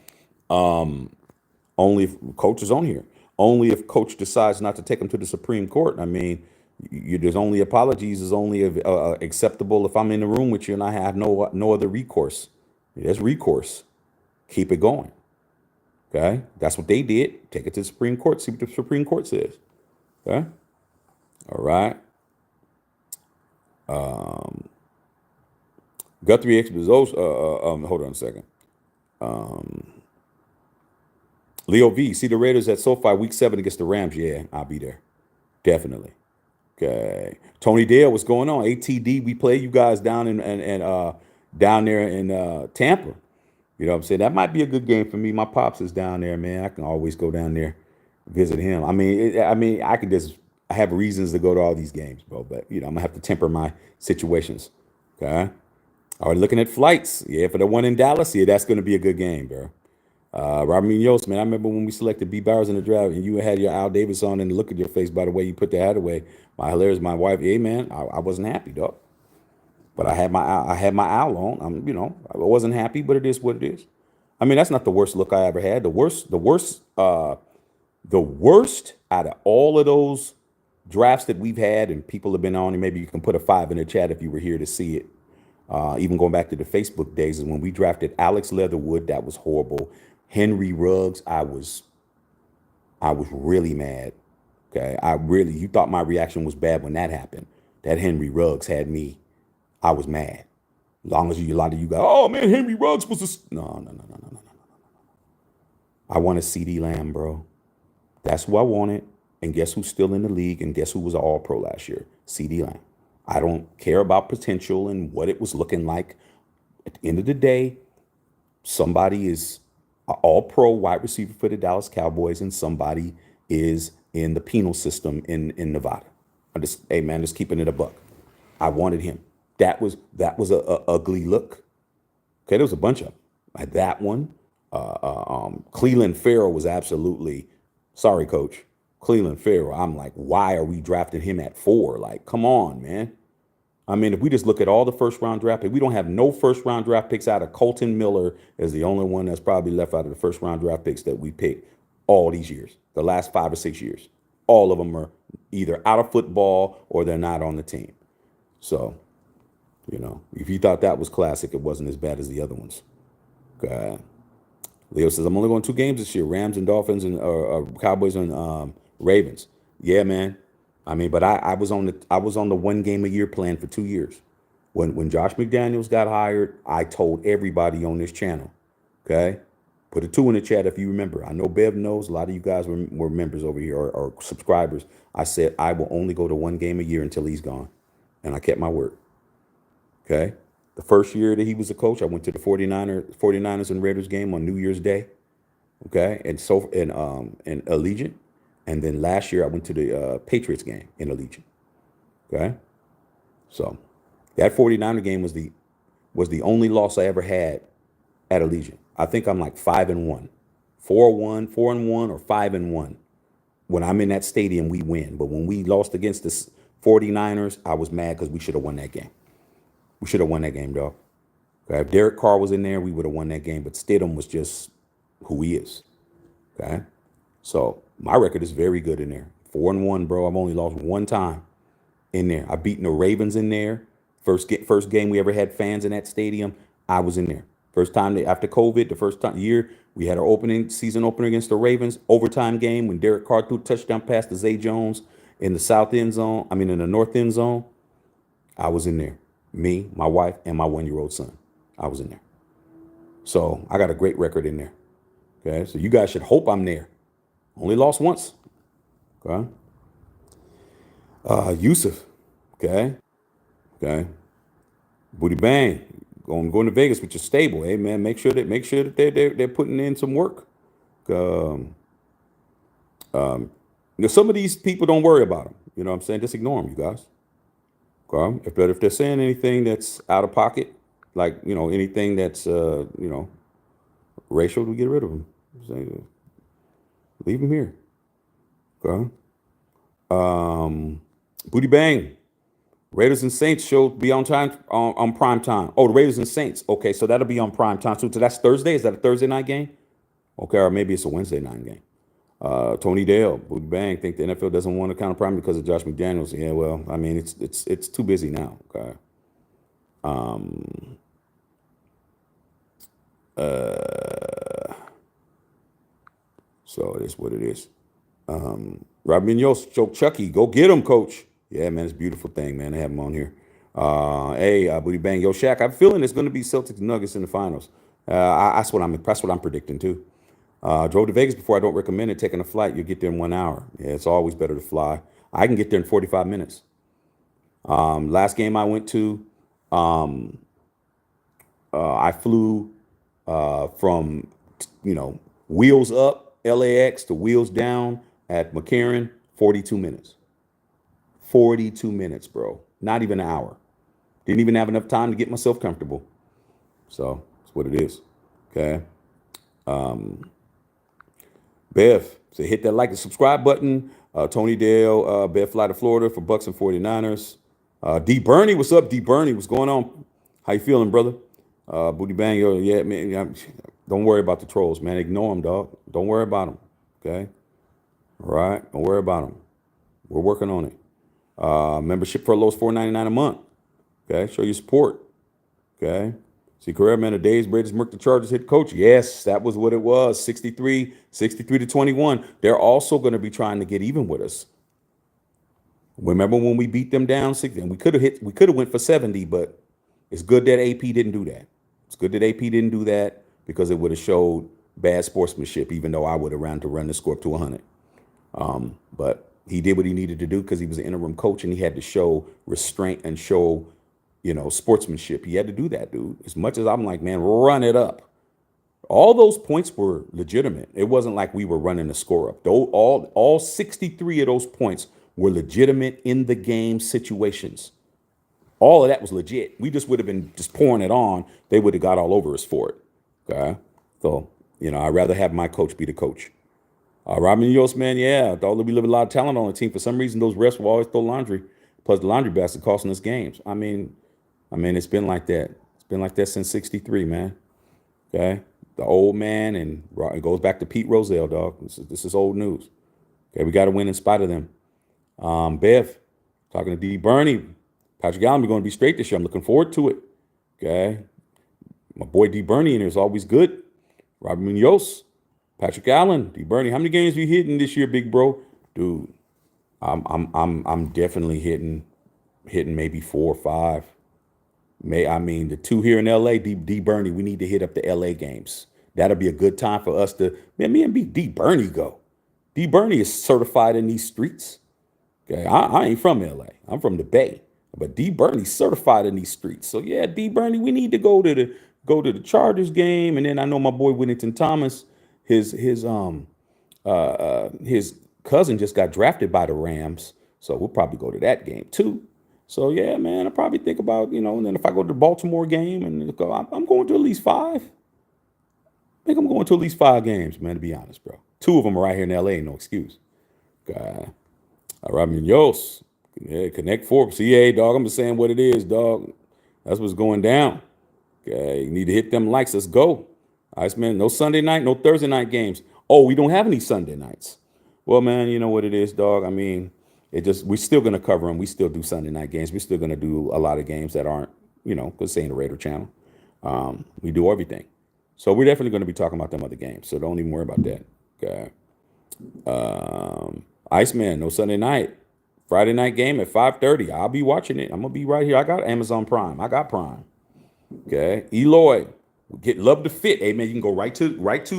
Only if coach is on here. Only if coach decides not to take him to the Supreme Court. I mean, there's only apologies is only acceptable if I'm in the room with you and I have no other recourse. There's recourse. Keep it going. Okay, that's what they did. Take it to the Supreme Court. See what the Supreme Court says. Okay, all right. Guthrie Expos. Hold on a second. Leo V. See the Raiders at SoFi week 7 against the Rams. Yeah, I'll be there. Definitely. Okay. Tony Dale, what's going on? ATD, we play you guys down down there in Tampa. You know what I'm saying? That might be a good game for me. My pops is down there, man. I can always go down there, visit him. I can just I have reasons to go to all these games, bro. But I'm gonna have to temper my situations. Okay. All right, looking at flights. Yeah, for the one in Dallas, yeah, that's gonna be a good game, bro. Robert Munoz, man, I remember when we selected B. Bowers in the draft and you had your Al Davis on and the look at your face by the way you put the hat away. My wife, hey man, I wasn't happy, dog. But I had my Al on. I wasn't happy, but it is what it is. I mean, that's not the worst look I ever had. The worst out of all of those drafts that we've had and people have been on, and maybe you can put a 5 in the chat if you were here to see it. Even going back to the Facebook days is when we drafted Alex Leatherwood. That was horrible. Henry Ruggs, I was really mad. Okay, you thought my reaction was bad when that happened. That Henry Ruggs had me. I was mad. As long as a lot of you go, oh man, Henry Ruggs was no, no, no, no, no, no. I wanted CD Lamb, bro. That's who I wanted. And guess who's still in the league? And guess who was an All-Pro last year? CD Lamb. I don't care about potential and what it was looking like. At the end of the day, somebody is an All-Pro wide receiver for the Dallas Cowboys, and somebody is in the penal system in Nevada. Hey man, just keeping it a buck. I wanted him. That was a ugly look. Okay, there was a bunch of them. Like that one. Cleveland Farrell was absolutely sorry, coach. Cleveland Farrell. I'm like, why are we drafting him at 4? Like, come on, man. I mean, if we just look at all the first round draft picks, we don't have no first round draft picks out of Colton Miller as the only one that's probably left out of the first round draft picks that we picked all these years, the last 5 or 6 years. All of them are either out of football or they're not on the team. So, if you thought that was classic, it wasn't as bad as the other ones. Okay. Leo says, I'm only going 2 games this year, Rams and Dolphins and Cowboys and Ravens. Yeah, man. I mean, but I was on the 1 game a year plan for 2 years. When Josh McDaniels got hired, I told everybody on this channel, okay? Put a 2 in the chat if you remember. I know Bev knows. A lot of you guys were members over here or subscribers. I said I will only go to 1 game a year until he's gone. And I kept my word. Okay? The first year that he was a coach, I went to the 49ers and Raiders game on New Year's Day. Okay? And Allegiant. And then last year I went to the Patriots game in Allegiant. Okay? So that 49er game was the only loss I ever had at Allegiant. I think I'm like 5-1. 4-1, 4-1, or 5-1. When I'm in that stadium, we win. But when we lost against the 49ers, I was mad because we should have won that game. We should have won that game, dog. Okay? If Derek Carr was in there, we would have won that game. But Stidham was just who he is. Okay? So my record is very good in there. 4-1, bro. I've only lost 1 time in there. I've beaten the Ravens in there. First game we ever had fans in that stadium, I was in there. First time after COVID, the first year we had our season opener against the Ravens, overtime game when Derek Carr threw a touchdown pass to Zay Jones in the north end zone. I was in there. Me, my wife, and my 1-year-old son. I was in there. So I got a great record in there. Okay, so you guys should hope I'm there. Only lost once. Okay. Yusuf. Okay. Booty Bang. Going to Vegas with your stable. Hey man, make sure that they're putting in some work. Some of these people don't worry about them. You know what I'm saying? Just ignore them, you guys. Okay. If they're saying anything that's out of pocket, like anything that's racial, we get rid of them. Leave them here. Okay. Booty Bang. Raiders and Saints show be on time on prime time. Oh, the Raiders and Saints. Okay, so that'll be on prime time. So that's Thursday. Is that a Thursday night game? Okay, or maybe it's a Wednesday night game. Tony Dale, Booty Bang, think the NFL doesn't want to count prime because of Josh McDaniels. Yeah, well, I mean it's too busy now. Okay. So it is what it is. Robin Yost, choke Chucky, go get him, coach. Yeah, man, it's a beautiful thing, man. They have him on here. Hey, Booty Bang, yo, Shaq. I'm feeling it's going to be Celtics Nuggets in the finals. That's what I'm predicting too. Drove to Vegas before. I don't recommend it. Taking a flight, you get there in 1 hour. Yeah, it's always better to fly. I can get there in 45 minutes. Last game I went to, I flew from wheels up LAX to wheels down at McCarran, 42 minutes. 42 minutes, bro. Not even an hour. Didn't even have enough time to get myself comfortable. So that's what it is. Okay. Bev, so hit that like and subscribe button. Tony Dale, Bev fly to Florida for Bucks and 49ers. D Bernie, what's up? D Bernie, what's going on? How you feeling, brother? Booty Bang, yo, yeah, man. Don't worry about the trolls, man. Ignore them, dog. Don't worry about them. Okay. All right. Don't worry about them. We're working on it. Membership for lows $4.99 a month. Okay. Show your support. Okay. See, career man, the days Brady's murked the Chargers hit coach. Yes, that was what it was. 63 to 21. They're also going to be trying to get even with us. Remember when we beat them down 60? And we could have went for 70, but it's good that AP didn't do that. It's good that AP didn't do that because it would have showed bad sportsmanship, even though I would have ran to run the score up to 100. But he did what he needed to do because he was an interim coach and he had to show restraint and show, sportsmanship. He had to do that, dude. As much as I'm like, man, run it up. All those points were legitimate. It wasn't like we were running the score up. Though all 63 of those points were legitimate in the game situations. All of that was legit. We just would have been just pouring it on. They would have got all over us for it. Okay. So, I'd rather have my coach be the coach. Robin Yost, man, yeah. Although we live a lot of talent on the team, for some reason those refs will always throw laundry. Plus the laundry basket costing us games. I mean, it's been like that. It's been like that since 63, man. Okay. The old man, and it goes back to Pete Rozelle, dog. This is old news. Okay, we got to win in spite of them. Bev, talking to D. Bernie. Patrick Allen, we're going to be straight this year. I'm looking forward to it. Okay. My boy D. Bernie in here is always good. Robert Munoz, Patrick Allen, D. Bernie. How many games we hitting this year, big bro? Dude, I'm definitely hitting maybe 4 or 5. The 2 here in LA, D. Bernie, we need to hit up the LA games. That'll be a good time for us to, me and D. Bernie go. D. Bernie is certified in these streets. Okay, I ain't from LA. I'm from the Bay. But D. Bernie's certified in these streets. So yeah, D. Bernie, we need to go to the Chargers game. And then I know my boy Whittington Thomas, his cousin just got drafted by the Rams. So we'll probably go to that game too. So yeah, man, I probably think about, and then if I go to the Baltimore game and go, I'm going to at least 5. I think I'm going to at least 5 games, man, to be honest, bro. 2 of them are right here in LA, no excuse. Robin Yost. Yeah, Connect Forbes. CA, dog. I'm just saying what it is, dog. That's what's going down. Okay, you need to hit them likes. Let's go. Iceman, no Sunday night, no Thursday night games. Oh, we don't have any Sunday nights. Well, man, you know what it is, dog. We're still going to cover them. We still do Sunday night games. We're still going to do a lot of games that aren't, because they ain't a Raider channel. We do everything. So we're definitely going to be talking about them other games. So don't even worry about that. Okay. Iceman, no Sunday night. Friday night game at 5:30. I'll be watching it. I'm going to be right here. I got Amazon Prime. I got Prime. Okay. Eloy, love to fit. Hey, man, you can go right to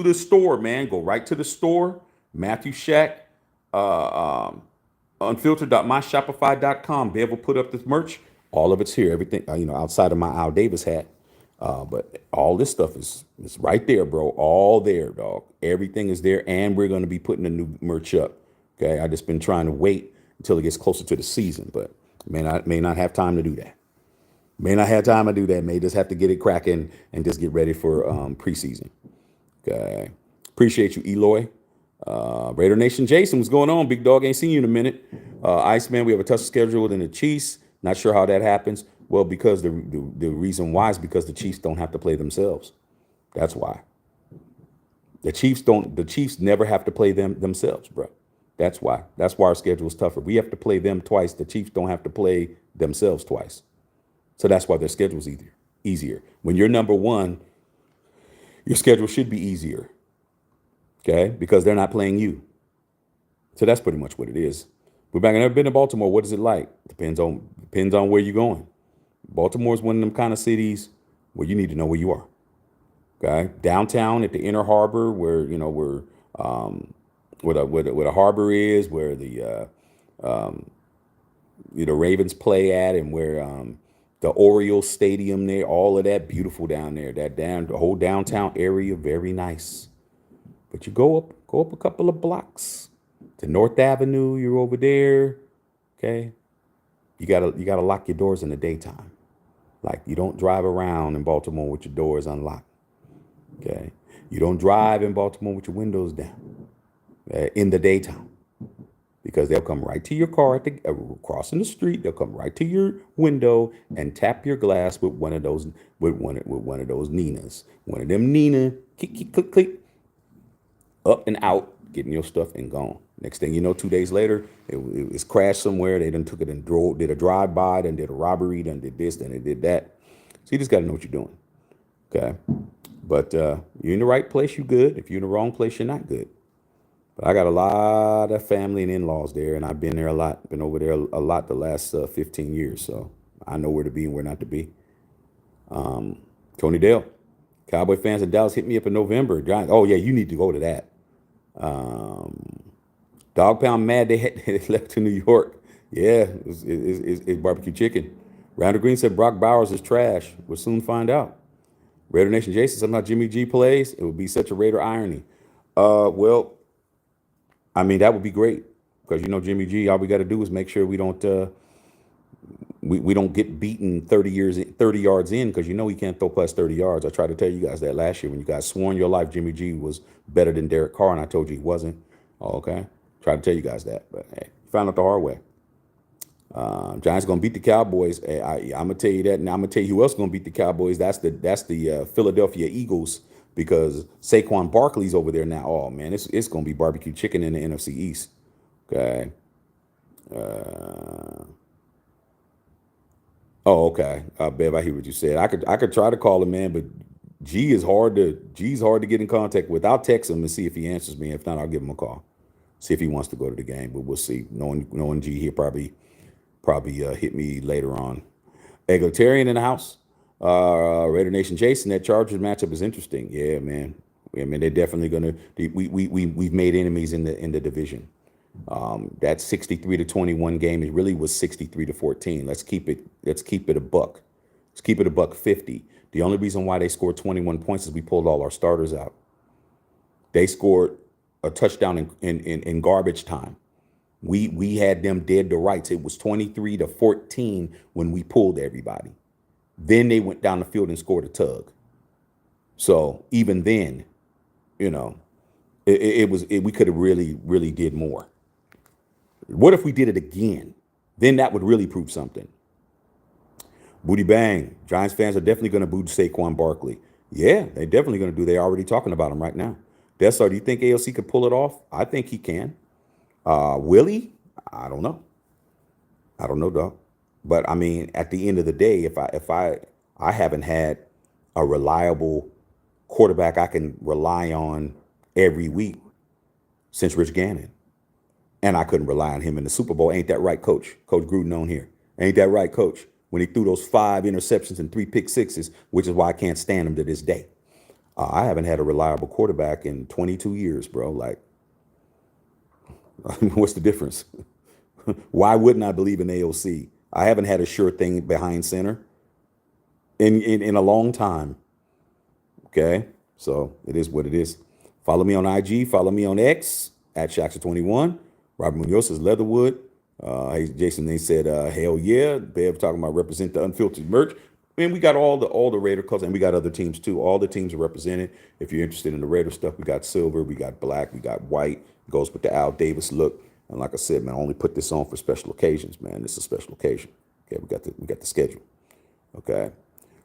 the store, man. Go right to the store. Matthew Shack, unfiltered.myshopify.com. Be able to put up this merch. All of it's here. Everything, outside of my Al Davis hat. But all this stuff is right there, bro. All there, dog. Everything is there. And we're going to be putting the new merch up. Okay. I just been trying to wait until it gets closer to the season, but may not have time to do that. May just have to get it cracking and just get ready for preseason. Okay. Appreciate you, Eloy. Raider Nation Jason, what's going on? Big dog, ain't seen you in a minute. Iceman, we have a tough schedule within the Chiefs. Not sure how that happens. Well, because the reason why is because the Chiefs don't have to play themselves. That's why. The Chiefs never have to play themselves, bro. That's why. That's why our schedule is tougher. We have to play them twice. The Chiefs don't have to play themselves twice. So that's why their schedule is easier. When you're number one, your schedule should be easier. Okay, because they're not playing you. So that's pretty much what it is. We're back. I've never been to Baltimore. What is it like? Depends on where you're going. Baltimore is one of them kind of cities where you need to know where you are. Okay, downtown at the inner harbor, where where the harbor is, where the Ravens play at, and where the Orioles Stadium there, all of that beautiful down there. The whole downtown area, very nice. But you go up a couple of blocks to North Avenue. You're over there. Okay, you gotta lock your doors in the daytime. Like, you don't drive around in Baltimore with your doors unlocked. Okay, you don't drive in Baltimore with your windows down in the daytime, because they'll come right to your car crossing the street. They'll come right to your window and tap your glass with one of those Ninas. One of them Nina, click click click click, up and out, getting your stuff and gone. Next thing you know, 2 days later, it was crashed somewhere. They done took it and drove, did a drive by, then did a robbery, then did this, then they did that. So you just got to know what you're doing. Okay, but you're in the right place, you good. If you're in the wrong place, you're not good. But I got a lot of family and in-laws there, and I've been there a lot. Been over there a lot the last 15 years, so I know where to be and where not to be. Tony Dale, Cowboy fans in Dallas hit me up in November. Giants, oh yeah, you need to go to that. Dog Pound mad they left to New York. Yeah, it's barbecue chicken. Rounder Green said Brock Bowers is trash. We'll soon find out. Raider Nation Jason, somehow Jimmy G plays. It would be such a Raider irony. Well, I mean, that would be great, because Jimmy G. All we got to do is make sure we don't we don't get beaten 30 yards in, because he can't throw past 30 yards. I tried to tell you guys that last year when you guys swore in your life Jimmy G was better than Derek Carr, and I told you he wasn't. Okay, tried to tell you guys that, but hey, found out the hard way. Giants gonna beat the Cowboys. Hey, I'm gonna tell you that, and I'm gonna tell you who else is gonna beat the Cowboys. That's the Philadelphia Eagles, because Saquon Barkley's over there now. Oh man, it's gonna be barbecue chicken in the NFC East. Okay. Oh, okay. Bev, I hear what you said. I could try to call him, man, but G's hard to get in contact with. I'll text him and see if he answers me. If not, I'll give him a call. See if he wants to go to the game, but we'll see. Knowing G, he'll probably hit me later on. Egalitarian in the house. Raider Nation Jason, that Chargers matchup is interesting. Yeah, man. Yeah, man, they're definitely gonna. We've made enemies in the division. That 63-21 game, it really was 63-14. Let's keep it a buck. Let's keep it a buck 50. The only reason why they scored 21 points is we pulled all our starters out. They scored a touchdown in garbage time. We had them dead to rights. It was 23-14 when we pulled everybody. Then they went down the field and scored a tug. So even then, we could have really did more. What if we did it again? Then that would really prove something. Booty bang. Giants fans are definitely going to boo Saquon Barkley. Yeah, they're definitely going to do. They're already talking about him right now. Dessar, do you think AOC could pull it off? I think he can. Will he? I don't know. I don't know, dog. But I mean, at the end of the day, if I haven't had a reliable quarterback I can rely on every week since Rich Gannon, and I couldn't rely on him in the Super Bowl. Ain't that right, Coach? Coach Gruden on here. Ain't that right, Coach? When he threw those 5 interceptions and 3 pick sixes, which is why I can't stand him to this day. I haven't had a reliable quarterback in 22 years, bro. Like, what's the difference? Why wouldn't I believe in AOC? I haven't had a sure thing behind center in a long time. Okay, so it is what it is. Follow me on IG. Follow me on X at Shaxa21. Robert Munoz says Leatherwood. Hey, Jason, they said, hell yeah. Bev talking about represent the unfiltered merch. And we got all the Raider colors, and we got other teams too. All the teams are represented. If you're interested in the Raider stuff, we got silver, we got black, we got white. It goes with the Al Davis look. And like I said, man, I only put this on for special occasions, man. This is a special occasion. Okay, we got the schedule. Okay.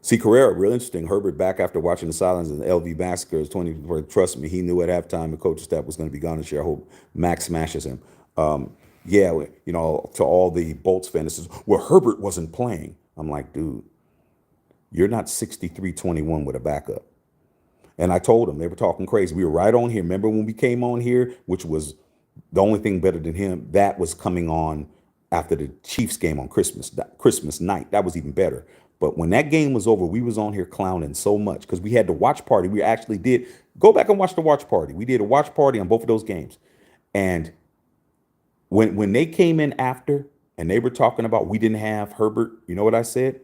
See, Carrera, real interesting. Herbert back after watching the silence and the LV massacres. 20. Trust me, he knew at halftime the coaching staff was going to be gone this year. I hope Max smashes him. Yeah, to all the Bolts fans, this is, well, Herbert wasn't playing. I'm like, dude, you're not 63-21 with a backup. And I told them they were talking crazy. We were right on here. Remember when we came on here, which was the only thing better than him, that was coming on after the Chiefs game on Christmas night. That was even better. But when that game was over, we was on here clowning so much because we had the watch party. We actually did go back and watch the watch party. We did a watch party on both of those games. And when they came in after and they were talking about we didn't have Herbert, you know what I said?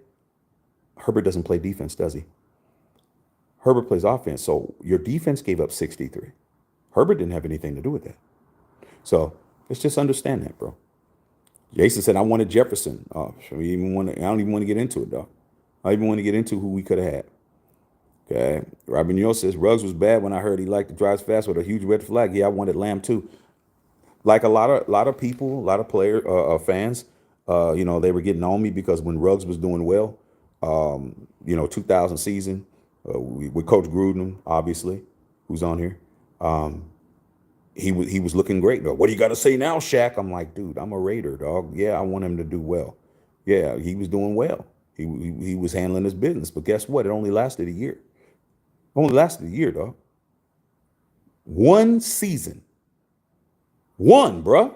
Herbert doesn't play defense, does he? Herbert plays offense. So your defense gave up 63. Herbert didn't have anything to do with that. So let's just understand that, bro. Jason said, I wanted Jefferson. Oh, I don't even want to get into it, though. I don't even want to get into who we could have had. Okay. Robin Yo says, Ruggs was bad when I heard he liked to drive fast with a huge red flag. Yeah, I wanted Lamb too. Like a lot of people, a lot of player fans, they were getting on me because when Ruggs was doing well, 2000 season, with Coach Gruden, obviously, who's on here. He was looking great. But what do you got to say now, Shaq? I'm like, dude, I'm a Raider, dog. Yeah, I want him to do well. Yeah, he was doing well. He was handling his business. But guess what? It only lasted a year. Only lasted a year, dog. One season. One, bruh.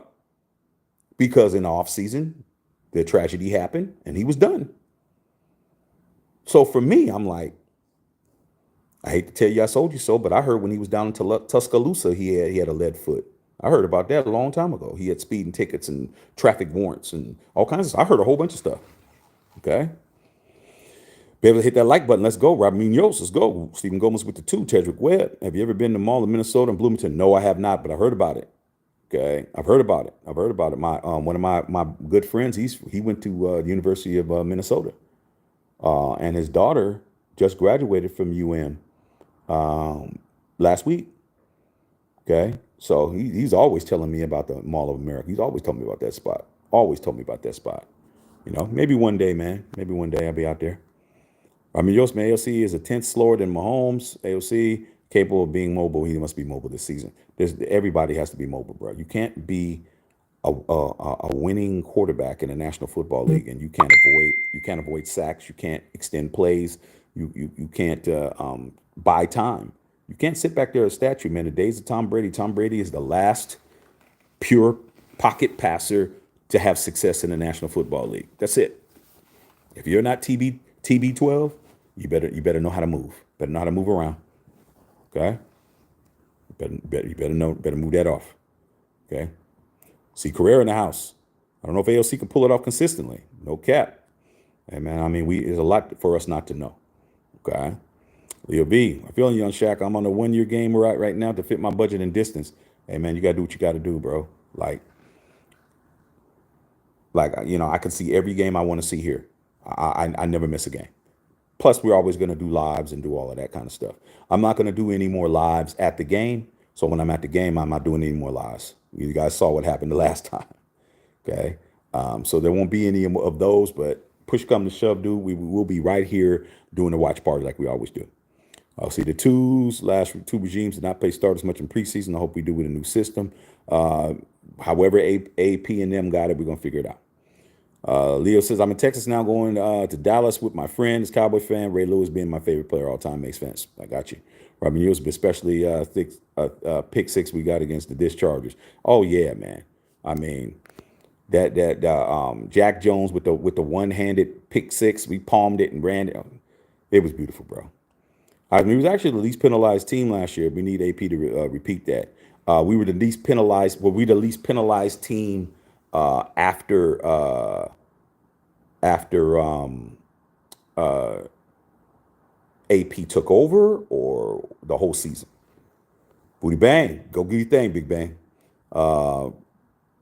Because in the off season, the tragedy happened and he was done. So for me, I'm like, I hate to tell you I sold you so, but I heard when he was down in Tuscaloosa, he had a lead foot. I heard about that a long time ago. He had speeding tickets and traffic warrants and all kinds of stuff. I heard a whole bunch of stuff. Okay. Be able to hit that like button. Let's go. Rob Munoz, let's go. Stephen Gomez with the 2. Tedrick Webb. Have you ever been to the Mall of Minnesota and Bloomington? No, I have not, but I heard about it. Okay. I've heard about it. My one of my good friends, he went to the University of Minnesota. And his daughter just graduated from UM last week. Okay. So he's always telling me about the Mall of America. He's always telling me about that spot. Always told me about that spot. Maybe one day, man. Maybe one day I'll be out there. I mean, Yost, man, AOC is a tenth slower than Mahomes. AOC, capable of being mobile. He must be mobile this season. Everybody has to be mobile, bro. You can't be a winning quarterback in the National Football League, and you can't avoid sacks. You can't extend plays. You can't buy time. You can't sit back there a statue, man. The days of Tom Brady. Tom Brady is the last pure pocket passer to have success in the National Football League. That's it. If you're not TB12, you better know how to move. Better know how to move around. Okay. You better move that off. Okay. See Carrera in the house. I don't know if AOC can pull it off consistently. No cap. Hey man, I mean, there's a lot for us not to know. Okay. Leo B, I'm feeling you on Shaq. I'm on a 1-year game right now to fit my budget and distance. Hey man, you gotta do what you gotta do, bro. Like, I can see every game I want to see here. I never miss a game. Plus, we're always going to do lives and do all of that kind of stuff. I'm not going to do any more lives at the game. So when I'm at the game, I'm not doing any more lives. You guys saw what happened the last time. Okay. So there won't be any of those, but push come to shove, dude. We will be right here doing the watch party like we always do. I'll see the last two regimes did not play starters much in preseason. I hope we do with a new system. However, AP and them got it, we're going to figure it out. Leo says, I'm in Texas now going to Dallas with my friends, Cowboy fan. Ray Lewis being my favorite player all time makes sense. I got you. Robin Hughes, especially pick 6 we got against the Dischargers. Oh, yeah, man. I mean, that Jack Jones with the one-handed pick 6, we palmed it and ran it. It was beautiful, bro. I mean, it was actually the least penalized team last year. We need AP to repeat that. We were the least penalized. Well, we the least penalized team after AP took over or the whole season. Booty bang, go do your thing, Big Bang.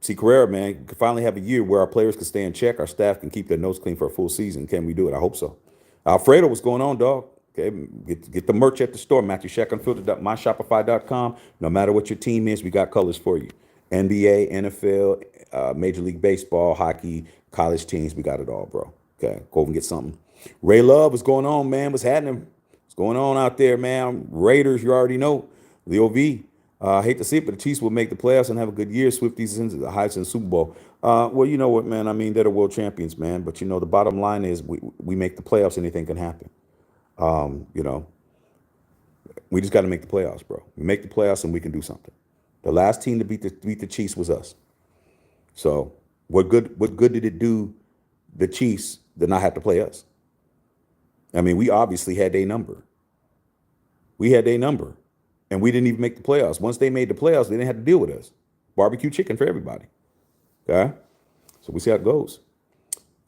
See Carrera, man, can finally have a year where our players can stay in check, our staff can keep their nose clean for a full season. Can we do it? I hope so. Alfredo, what's going on, dog? Okay, get the merch at the store, MatthewShackUnfiltered.myshopify.com. No matter what your team is, we got colors for you. NBA, NFL, Major League Baseball, hockey, college teams, we got it all, bro. Okay, go over and get something. Ray Love, what's going on, man? What's happening? What's going on out there, man? Raiders, you already know. Leo V, I hate to see it, but the Chiefs will make the playoffs and have a good year. Swifties into the Heights and Super Bowl. Well, you know what, man? I mean, they're the world champions, man. But, the bottom line is we make the playoffs, anything can happen. We just got to make the playoffs, bro. We make the playoffs and we can do something. The last team to beat the Chiefs was us. So what good did it do the Chiefs to not have to play us? I mean, we obviously had their number. We had their number. And we didn't even make the playoffs. Once they made the playoffs, they didn't have to deal with us. Barbecue chicken for everybody. Okay? So we see how it goes.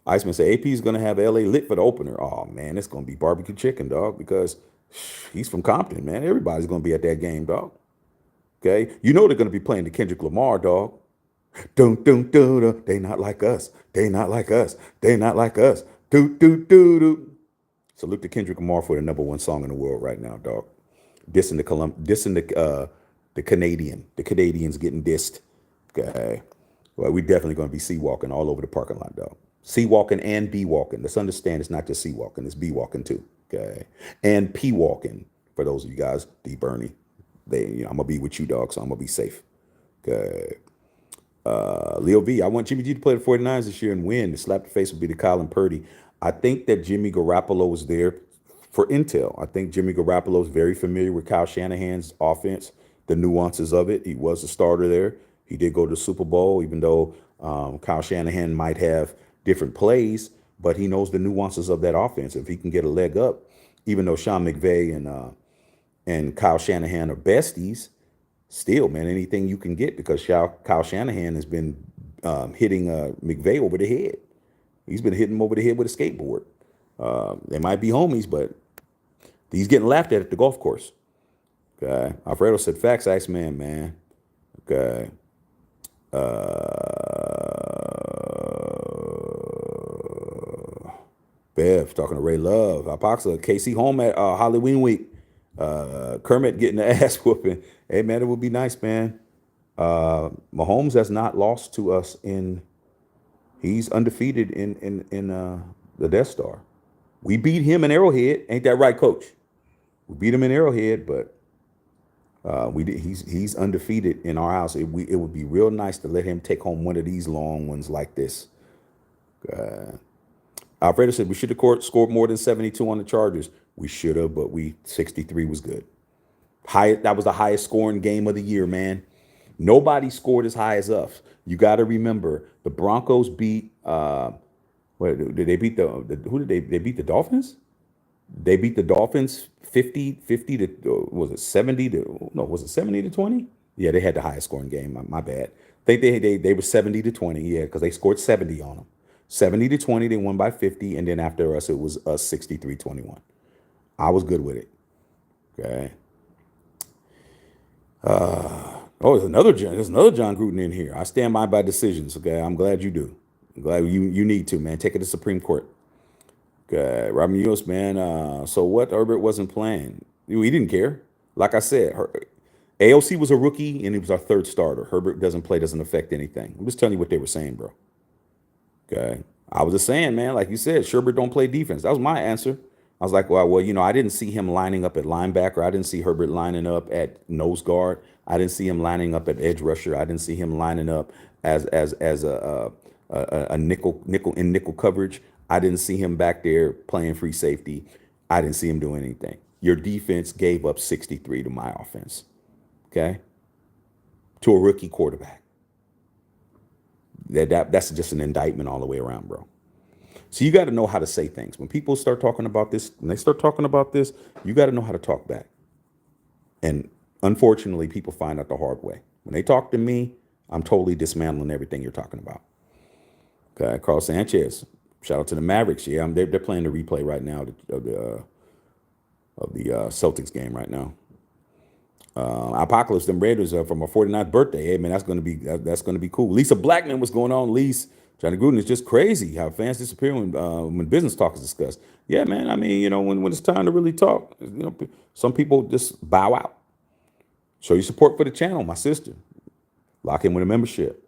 Iceman said AP is going to have LA lit for the opener. Oh, man, it's going to be barbecue chicken, dog, because he's from Compton, man. Everybody's going to be at that game, dog. Okay? You know they're going to be playing the Kendrick Lamar, dog. Dun, dun, dun, dun. They not like us. They not like us. They not like us. Do, do, do, do. Salute to Kendrick Lamar for the #1 song in the world right now, dog. Dissing the Canadian. The Canadians getting dissed. Okay. Well, we definitely going to be sea walking all over the parking lot, dog. Sea walking and bee walking. Let's understand it's not just sea walking, it's bee walking too. Okay. And pee walking. For those of you guys, D Bernie. I'm gonna be with you, dog, so I'm gonna be safe. Okay. Leo V, I want Jimmy G to play the 49ers this year and win. The slap the face would be to Colin Purdy. I think that Jimmy Garoppolo was there for intel. I think Jimmy Garoppolo is very familiar with Kyle Shanahan's offense, the nuances of it. He was a starter there. He did go to the Super Bowl, even though Kyle Shanahan might have different plays, but he knows the nuances of that offense. If he can get a leg up, even though Sean McVay and Kyle Shanahan are besties, still, man, anything you can get, because Kyle Shanahan has been hitting McVay over the head. He's been hitting him over the head with a skateboard. They might be homies, but he's getting laughed at the golf course. Okay. Alfredo said, facts, Iceman, man. Okay. Bev talking to Ray Love. Apoxa, KC home at Halloween week. Kermit getting the ass whooping. Hey, man, it would be nice, man. Mahomes has not lost to us he's undefeated in the Death Star. We beat him in Arrowhead. Ain't that right, Coach? We beat him in Arrowhead, but he's undefeated in our house. It would be real nice to let him take home one of these long ones like this. Alfredo said we should have scored more than 72 on the Chargers. We should have, but 63 was good. That was the highest scoring game of the year, man. Nobody scored as high as us. You got to remember, the Broncos beat. Did they beat who did they beat the Dolphins? They beat the Dolphins 50 to, was it 70 to, no, was it 70 to 20? Yeah, they had the highest scoring game. My bad. I think they were 70 to 20. Yeah, because they scored 70 on them. 70 to 20, they won by 50. And then after us, it was 63-21. I was good with it. Okay. There's another John Gruden in here. I stand by decisions. Okay. I'm glad you do. I'm glad you need to, man. Take it to Supreme Court. Okay. Robin Ewers, man. So what? Herbert wasn't playing. We didn't care. Like I said, AOC was a rookie and he was our third starter. Herbert doesn't affect anything. I'm just telling you what they were saying, bro. Okay. I was just saying, man, like you said, Sherbert don't play defense. That was my answer. I was like, well, I didn't see him lining up at linebacker. I didn't see Herbert lining up at nose guard. I didn't see him lining up at edge rusher. I didn't see him lining up as a nickel coverage. I didn't see him back there playing free safety. I didn't see him doing anything. Your defense gave up 63 to my offense. Okay? To a rookie quarterback. That's just an indictment all the way around, bro. So you got to know how to say things. When people start talking about this, you got to know how to talk back. And unfortunately, people find out the hard way. When they talk to me, I'm totally dismantling everything you're talking about. Okay, Carl Sanchez, shout out to the Mavericks. Yeah, they're playing the replay right now of the Celtics game right now. Apocalypse, them Raiders are from a 49th birthday. Hey, man, that's gonna be cool. Lisa Blackman, what's going on? Lisa, Johnny Gruden is just crazy how fans disappear when business talk is discussed. Yeah, man. I mean, when it's time to really talk, some people just bow out. Show your support for the channel, my sister. Lock in with a membership.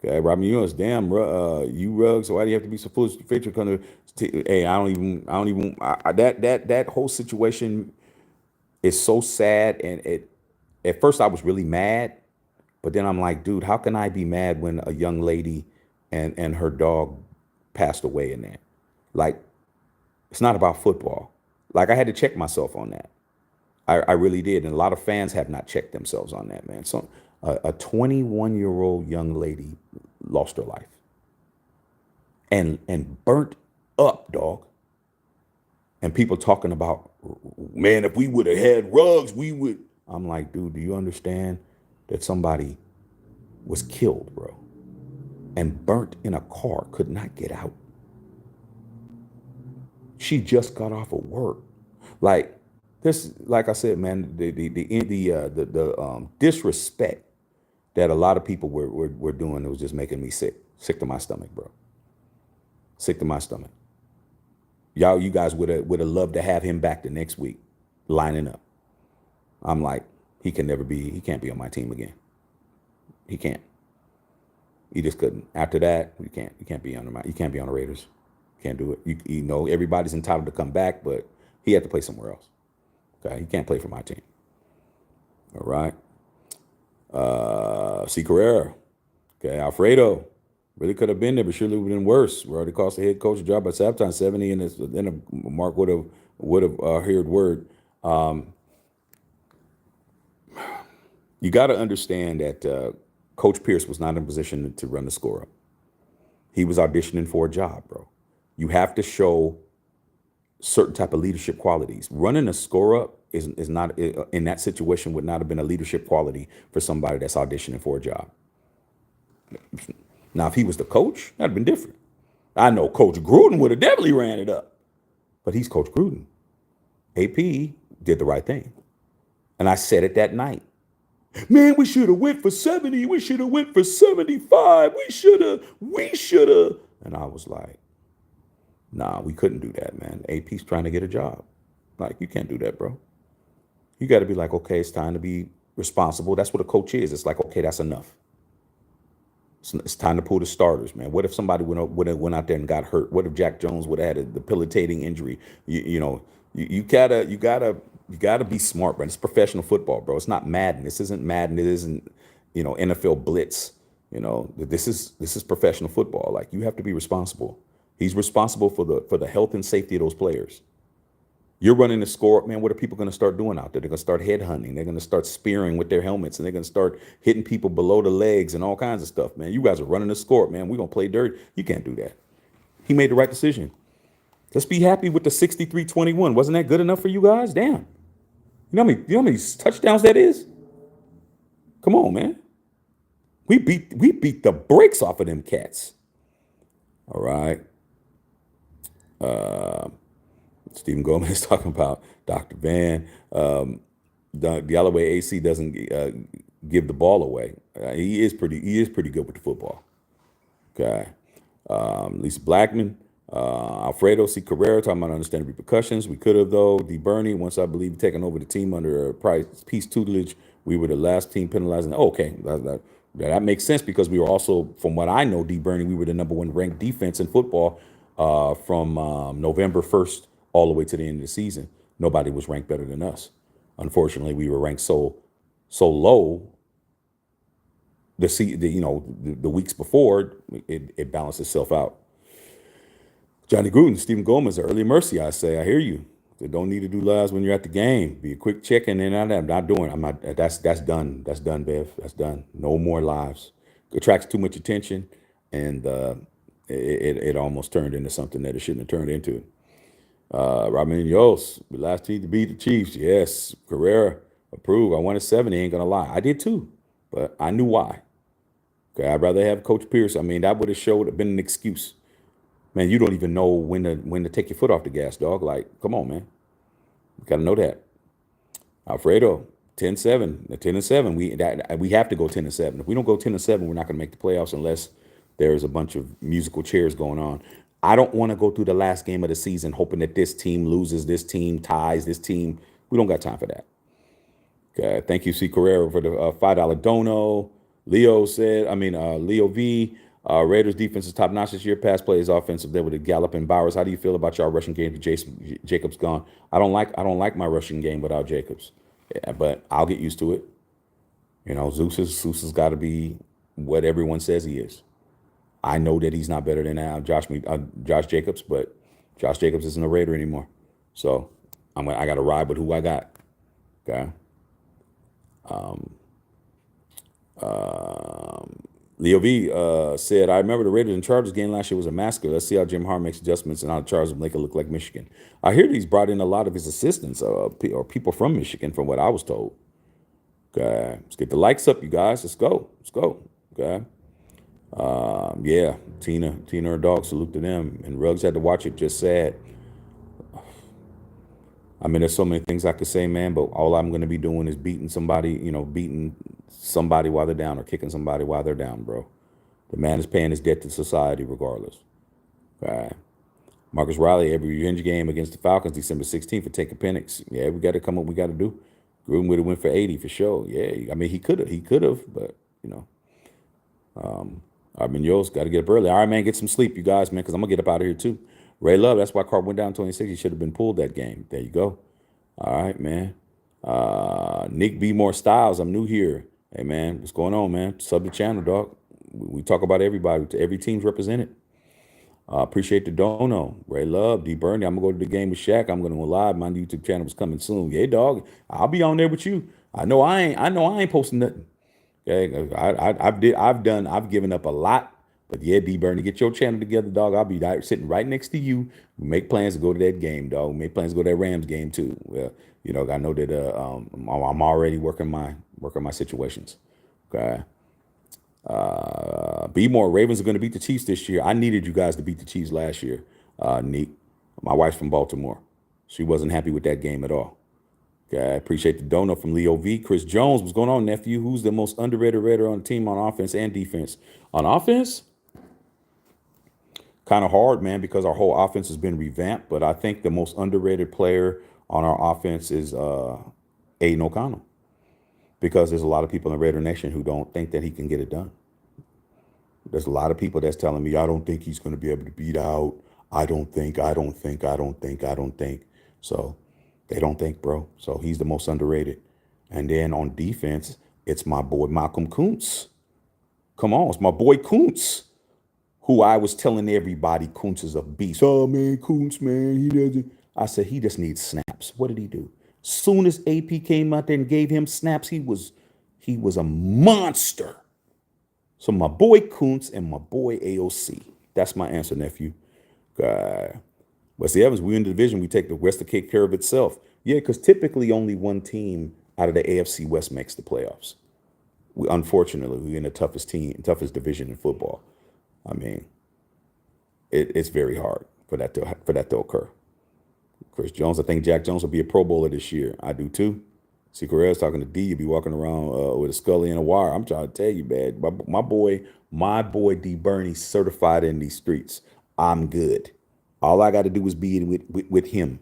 Okay, Robin Ewers, damn, you rugs. Why do you have to be so foolish? Hey, I don't even. That whole situation is so sad, and at first I was really mad, but then I'm like, dude, how can I be mad when a young lady and her dog passed away in that? Like, it's not about football. Like, I had to check myself on that. I really did. And a lot of fans have not checked themselves on that, man. So a 21-year-old young lady lost her life and burnt up, dog. And people talking about, man, if we would have had rugs, we would. I'm like, dude, do you understand that somebody was killed, bro, and burnt in a car, could not get out? She just got off of work. Like this, like I said, man, the disrespect that a lot of people were doing, it was just making me sick to my stomach, bro, sick to my stomach. You guys would have loved to have him back the next week, lining up. I'm like, he can't be on my team again. He can't. He just couldn't. After that, you can't be on the Raiders. Can't do it. You know, everybody's entitled to come back, but he had to play somewhere else. Okay, he can't play for my team. All right. C. Carrera. Okay, Alfredo. Really could have been there, but surely would have been worse. We already cost the head coach a job by halftime, 70, and then Mark would have heard word. You got to understand that Coach Pierce was not in a position to run the score up. He was auditioning for a job, bro. You have to show certain type of leadership qualities. Running a score up is not, in that situation, would not have been a leadership quality for somebody that's auditioning for a job. Now, if he was the coach, that'd have been different. I know Coach Gruden would have definitely ran it up, but he's Coach Gruden. AP did the right thing. And I said it that night. Man, we should have went for 70. We should have went for 75. We should have. And I was like, nah, we couldn't do that, man. AP's trying to get a job. Like, you can't do that, bro. You got to be like, okay, it's time to be responsible. That's what a coach is. It's like, okay, that's enough. It's time to pull the starters, man. What if somebody went out there and got hurt? What if Jack Jones would have had a debilitating injury? You gotta be smart, bro. It's professional football, bro. It's not Madden. This isn't Madden. It isn't, NFL blitz. This is professional football. Like, you have to be responsible. He's responsible for the health and safety of those players. You're running the score up, man. What are people going to start doing out there? They're going to start headhunting. They're going to start spearing with their helmets, and they're going to start hitting people below the legs and all kinds of stuff, man. You guys are running the score up, man. We're going to play dirty. You can't do that. He made the right decision. Let's be happy with the 63-21. Wasn't that good enough for you guys? Damn. You know how many touchdowns that is? Come on, man. We beat the brakes off of them cats. All right. Stephen Gomez is talking about Dr. Van. Galloway AC doesn't give the ball away. He is pretty good with the football. Okay. Lisa Blackman, Alfredo C. Carrera talking about understanding repercussions. We could have, though. D. Burney, once I believe taking over the team under Peace tutelage, we were the last team penalizing. Okay, that makes sense because we were also, from what I know, D. Burney, we were the #1 ranked defense in football from November 1st all the way to the end of the season. Nobody was ranked better than us. Unfortunately, we were ranked so low. The weeks before, it balanced itself out. Johnny Gruden, Stephen Gomez, early mercy. I say, I hear you. They don't need to do lives when you're at the game. Be a quick check in, and I'm not doing. I'm not. That's done. That's done, Bev. That's done. No more lives. It attracts too much attention, and it almost turned into something that it shouldn't have turned into. Robin Yos, the last team to beat the Chiefs. Yes, Carrera, approve. I wanted 70. Ain't gonna lie, I did too, but I knew why. Okay, I'd rather have Coach Pierce. I mean, that would have been an excuse. Man, you don't even know when to take your foot off the gas, dog. Like, come on, man. You gotta know that. Alfredo, 10-7. The 10-7. We have to go 10-7. If we don't go 10-7, we're not gonna make the playoffs unless there's a bunch of musical chairs going on. I don't want to go through the last game of the season hoping that this team loses, this team ties, this team. We don't got time for that. Okay, thank you, C. Carrera, for the $5 dono. Leo V. Raiders defense is top notch this year. Pass play is offensive. There with the Gallup and Bowers. How do you feel about y'all rushing game with Jacobs gone? I don't like my rushing game without Jacobs, but I'll get used to it. Zeus has got to be what everyone says he is. I know that he's not better than Josh Jacobs, but Josh Jacobs isn't a Raider anymore. So I got to ride with who I got. Okay. Um, Leo V said, I remember the Raiders and Chargers game last year was a massacre. Let's see how Jim Harbaugh makes adjustments and how the Chargers make it look like Michigan. I hear he's brought in a lot of his assistants or people from Michigan, from what I was told. Okay. Let's get the likes up, you guys. Let's go. Let's go. Okay. Yeah. Tina, her dog, salute to them. And Ruggs had to watch it. Just sad. I mean, there's so many things I could say, man, but all I'm going to be doing is beating somebody while they're down or kicking somebody while they're down, bro. The man is paying his debt to society regardless. All right. Marcus Riley, every revenge game against the Falcons, December 16th for taking Penix. Yeah, we got to come up. We got to do. Gruden would have went for 80 for sure. Yeah, I mean, he could have, but, Munoz got to get up early. All right, man, get some sleep, you guys, man, because I'm going to get up out of here too. Ray Love, that's why Carr went down 26. He should have been pulled that game. There you go. All right, man. Nick B. More Styles, I'm new here. Hey, man, what's going on, man? Sub the channel, dog. We talk about everybody. Every team's represented. Appreciate the dono. Ray Love, D. Bernie. I'm going to go to the game with Shaq. I'm going to go live. My YouTube channel is coming soon. Yeah, dog. I'll be on there with you. I know I ain't posting nothing. Okay, I've given up a lot, but yeah, D Bernie, get your channel together, dog. I'll be sitting right next to you. We make plans to go to that game, dog. We make plans to go to that Rams game too. Well, I know that I'm already working my situations. Okay. Be more. Ravens are going to beat the Chiefs this year. I needed you guys to beat the Chiefs last year. Neat. My wife's from Baltimore. She wasn't happy with that game at all. Okay, I appreciate the donut from Leo V. Chris Jones, what's going on, nephew? Who's the most underrated Raider on the team on offense and defense? On offense, kind of hard, man, because our whole offense has been revamped. But I think the most underrated player on our offense is Aiden O'Connell, because there's a lot of people in the Raider Nation who don't think that he can get it done. There's a lot of people that's telling me, I don't think he's going to be able to beat out. I don't think. So they don't think, bro. So he's the most underrated. And then on defense, it's my boy Malcolm Kuntz. Come on, it's my boy Kuntz, who I was telling everybody Kuntz is a beast. Oh, man, Kuntz, man, he doesn't. I said, he just needs snaps. What did he do? Soon as AP came out there and gave him snaps, he was a monster. So my boy Kuntz and my boy AOC. That's my answer, nephew. Wesley Evans, we in the division. We take the West to take care of itself. Yeah, because typically only one team out of the AFC West makes the playoffs. Unfortunately, we're in the toughest division in football. I mean, it's very hard for that to occur. Chris Jones, I think Jack Jones will be a Pro Bowler this year. I do too. See, Correa's talking to D. You'll be walking around with a scully and a wire. I'm trying to tell you, man. My boy D. Bernie certified in these streets. I'm good. All I got to do is be with him,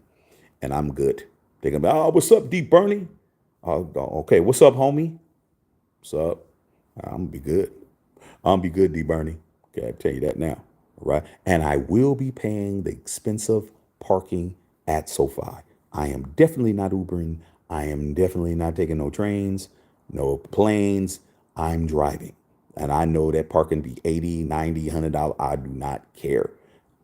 and I'm good. They're gonna be, oh, what's up, D. Bernie? Oh, okay, what's up, homie? What's up? I'm gonna be good. I'm gonna be good, D. Bernie. Okay, I tell you that now. All right, and I will be paying the expensive parking at SoFi. I am definitely not Ubering. I am definitely not taking no trains, no planes. I'm driving. And I know that parking be $80, $90, $100. I do not care.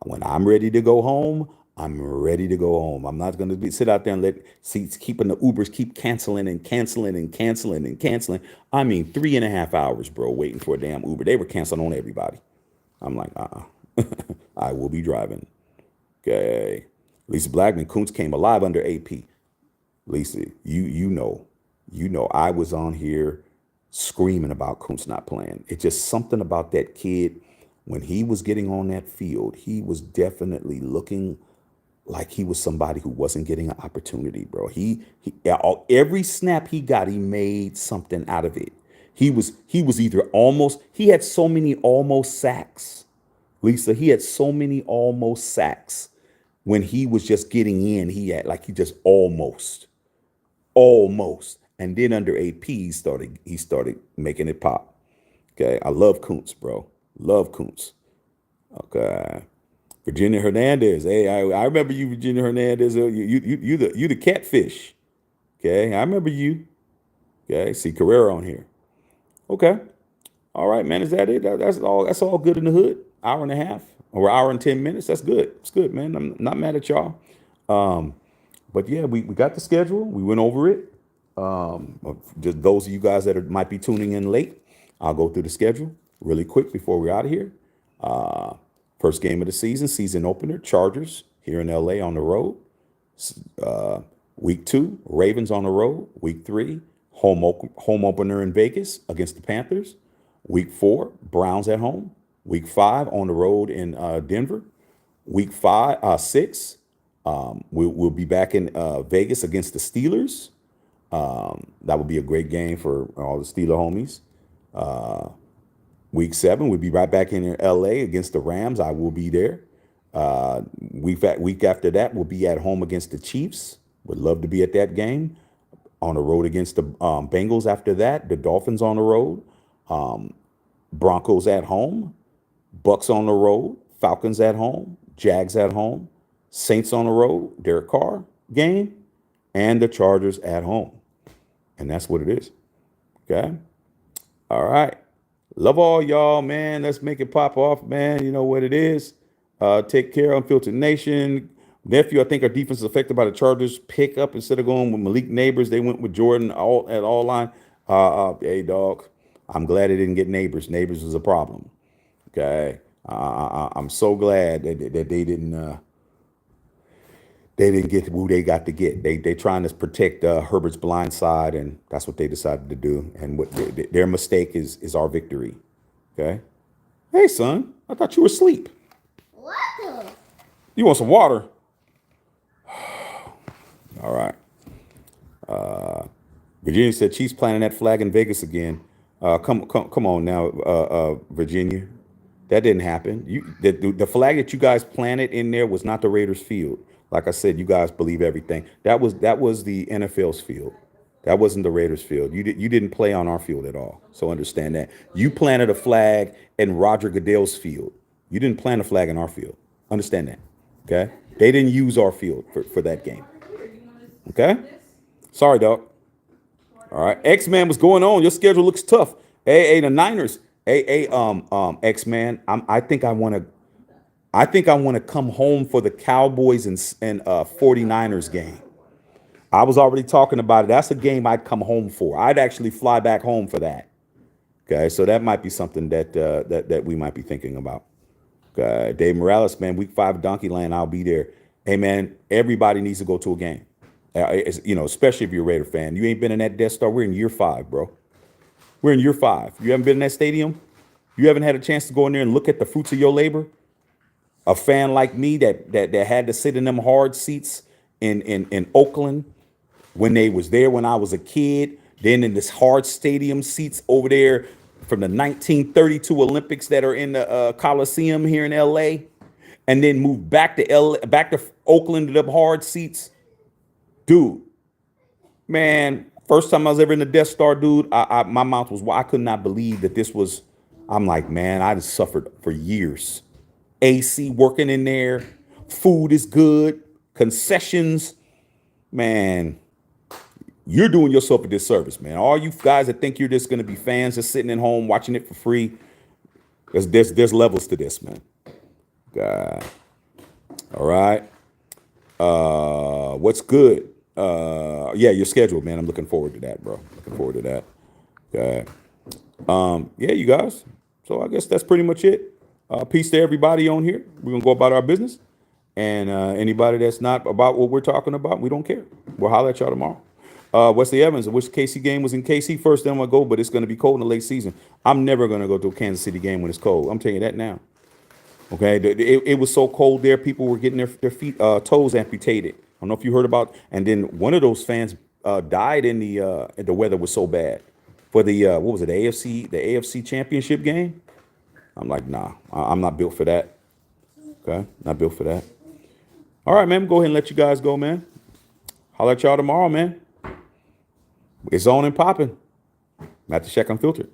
When I'm ready to go home, I'm ready to go home. I'm not going to sit out there and let seats keeping the Ubers keep canceling. I mean, 3.5 hours, bro, waiting for a damn Uber. They were canceling on everybody. I'm like, I will be driving. Okay. Lisa Blackman, Kuntz came alive under AP. Lisa, you know, I was on here screaming about Kuntz not playing. It's just something about that kid. When he was getting on that field, he was definitely looking like he was somebody who wasn't getting an opportunity, bro. He every snap he got, he made something out of it. He was either almost, he had so many almost sacks. Lisa, he had so many almost sacks. When he was just getting in, he just almost. And then under AP, he started making it pop. Okay, I love Kuntz, bro. Love Kuntz. Okay, Virginia Hernandez. Hey, I remember you, Virginia Hernandez. You the catfish. Okay, I remember you. Okay, see Carrera on here. Okay, all right, man. Is that it? That's all. That's all good in the hood. Hour and a half or hour and 10 minutes. That's good. It's good, man. I'm not mad at y'all. But yeah, we got the schedule. We went over it. Just those of you guys that might be tuning in late, I'll go through the schedule really quick before we're out of here. First game of the season opener, Chargers here in LA on the road. Week 2, Ravens on the road. Week 3, home opener in Vegas against the Panthers. Week 4, Browns at home. Week 5 on the road in Denver. Week 6, we'll be back in Vegas against the Steelers. That would be a great game for all the Steeler homies. Week 7, we'll be right back in LA against the Rams. I will be there. Week after that, we'll be at home against the Chiefs. Would love to be at that game. On the road against the Bengals after that. The Dolphins on the road. Broncos at home. Bucks on the road. Falcons at home. Jags at home. Saints on the road. Derek Carr game. And the Chargers at home. And that's what it is. Okay? All right. Love all y'all, man. Let's make it pop off, man. You know what it is. Take care, Unfiltered Nation. Nephew, I think our defense is affected by the Chargers pickup. Instead of going with Malik Neighbors, they went with Jordan at all line. Hey, dog. I'm glad they didn't get Neighbors. Neighbors was a problem. Okay. I'm so glad that they didn't get who they got to get. They trying to protect Herbert's blind side, and that's what they decided to do. And what their mistake is our victory. Okay. Hey, son, I thought you were asleep. What? You want some water? All right. Virginia said Chiefs planting that flag in Vegas again. Come on now, Virginia. That didn't happen. The flag that you guys planted in there was not the Raiders' field. Like I said, you guys believe everything. That was the NFL's field. That wasn't the Raiders' field. You didn't play on our field at all. So understand that. You planted a flag in Roger Goodell's field. You didn't plant a flag in our field. Understand that. Okay? They didn't use our field for that game. Okay? Sorry, dog. All right. X-Man, what's going on? Your schedule looks tough. Hey, the Niners. Hey, X-Man. I think I want to come home for the Cowboys and 49ers game. I was already talking about it. That's a game I'd come home for. I'd actually fly back home for that. Okay, so that might be something that we might be thinking about. Okay, Dave Morales, man, week 5 Donkey Land, I'll be there. Hey, man, everybody needs to go to a game. Especially if you're a Raider fan. You ain't been in that Death Star. We're in year 5, bro. We're in year 5. You haven't been in that stadium? You haven't had a chance to go in there and look at the fruits of your labor? A fan like me that had to sit in them hard seats in Oakland when they was there when I was a kid, then in this hard stadium seats over there from the 1932 Olympics that are in the Coliseum here in LA, and then moved back to Oakland to them hard seats. Dude, man, first time I was ever in the Death Star, dude, my mouth was, I could not believe that this was, I'm like, man, I just suffered for years. AC working in there, food is good, concessions, man, you're doing yourself a disservice, man. All you guys that think you're just going to be fans just sitting at home watching it for free, there's levels to this, man. God. All right. What's good? Yeah, your schedule, man. I'm looking forward to that, bro. Looking forward to that. Okay. Yeah, you guys. So I guess that's pretty much it. Peace to everybody on here. We're going to go about our business. And anybody that's not about what we're talking about, we don't care. We'll holler at y'all tomorrow. Wesley Evans, I wish KC game was in KC first, then we'll go, but it's going to be cold in the late season. I'm never going to go to a Kansas City game when it's cold. I'm telling you that now. Okay, it was so cold there, people were getting their feet, toes amputated. I don't know if you heard about, and then one of those fans died in the weather was so bad for the what was it, the AFC championship game. I'm like, nah, I'm not built for that. Okay, not built for that. All right, man, go ahead and let you guys go, man. Holler at y'all tomorrow, man. It's on and popping. Matt the Check Unfiltered.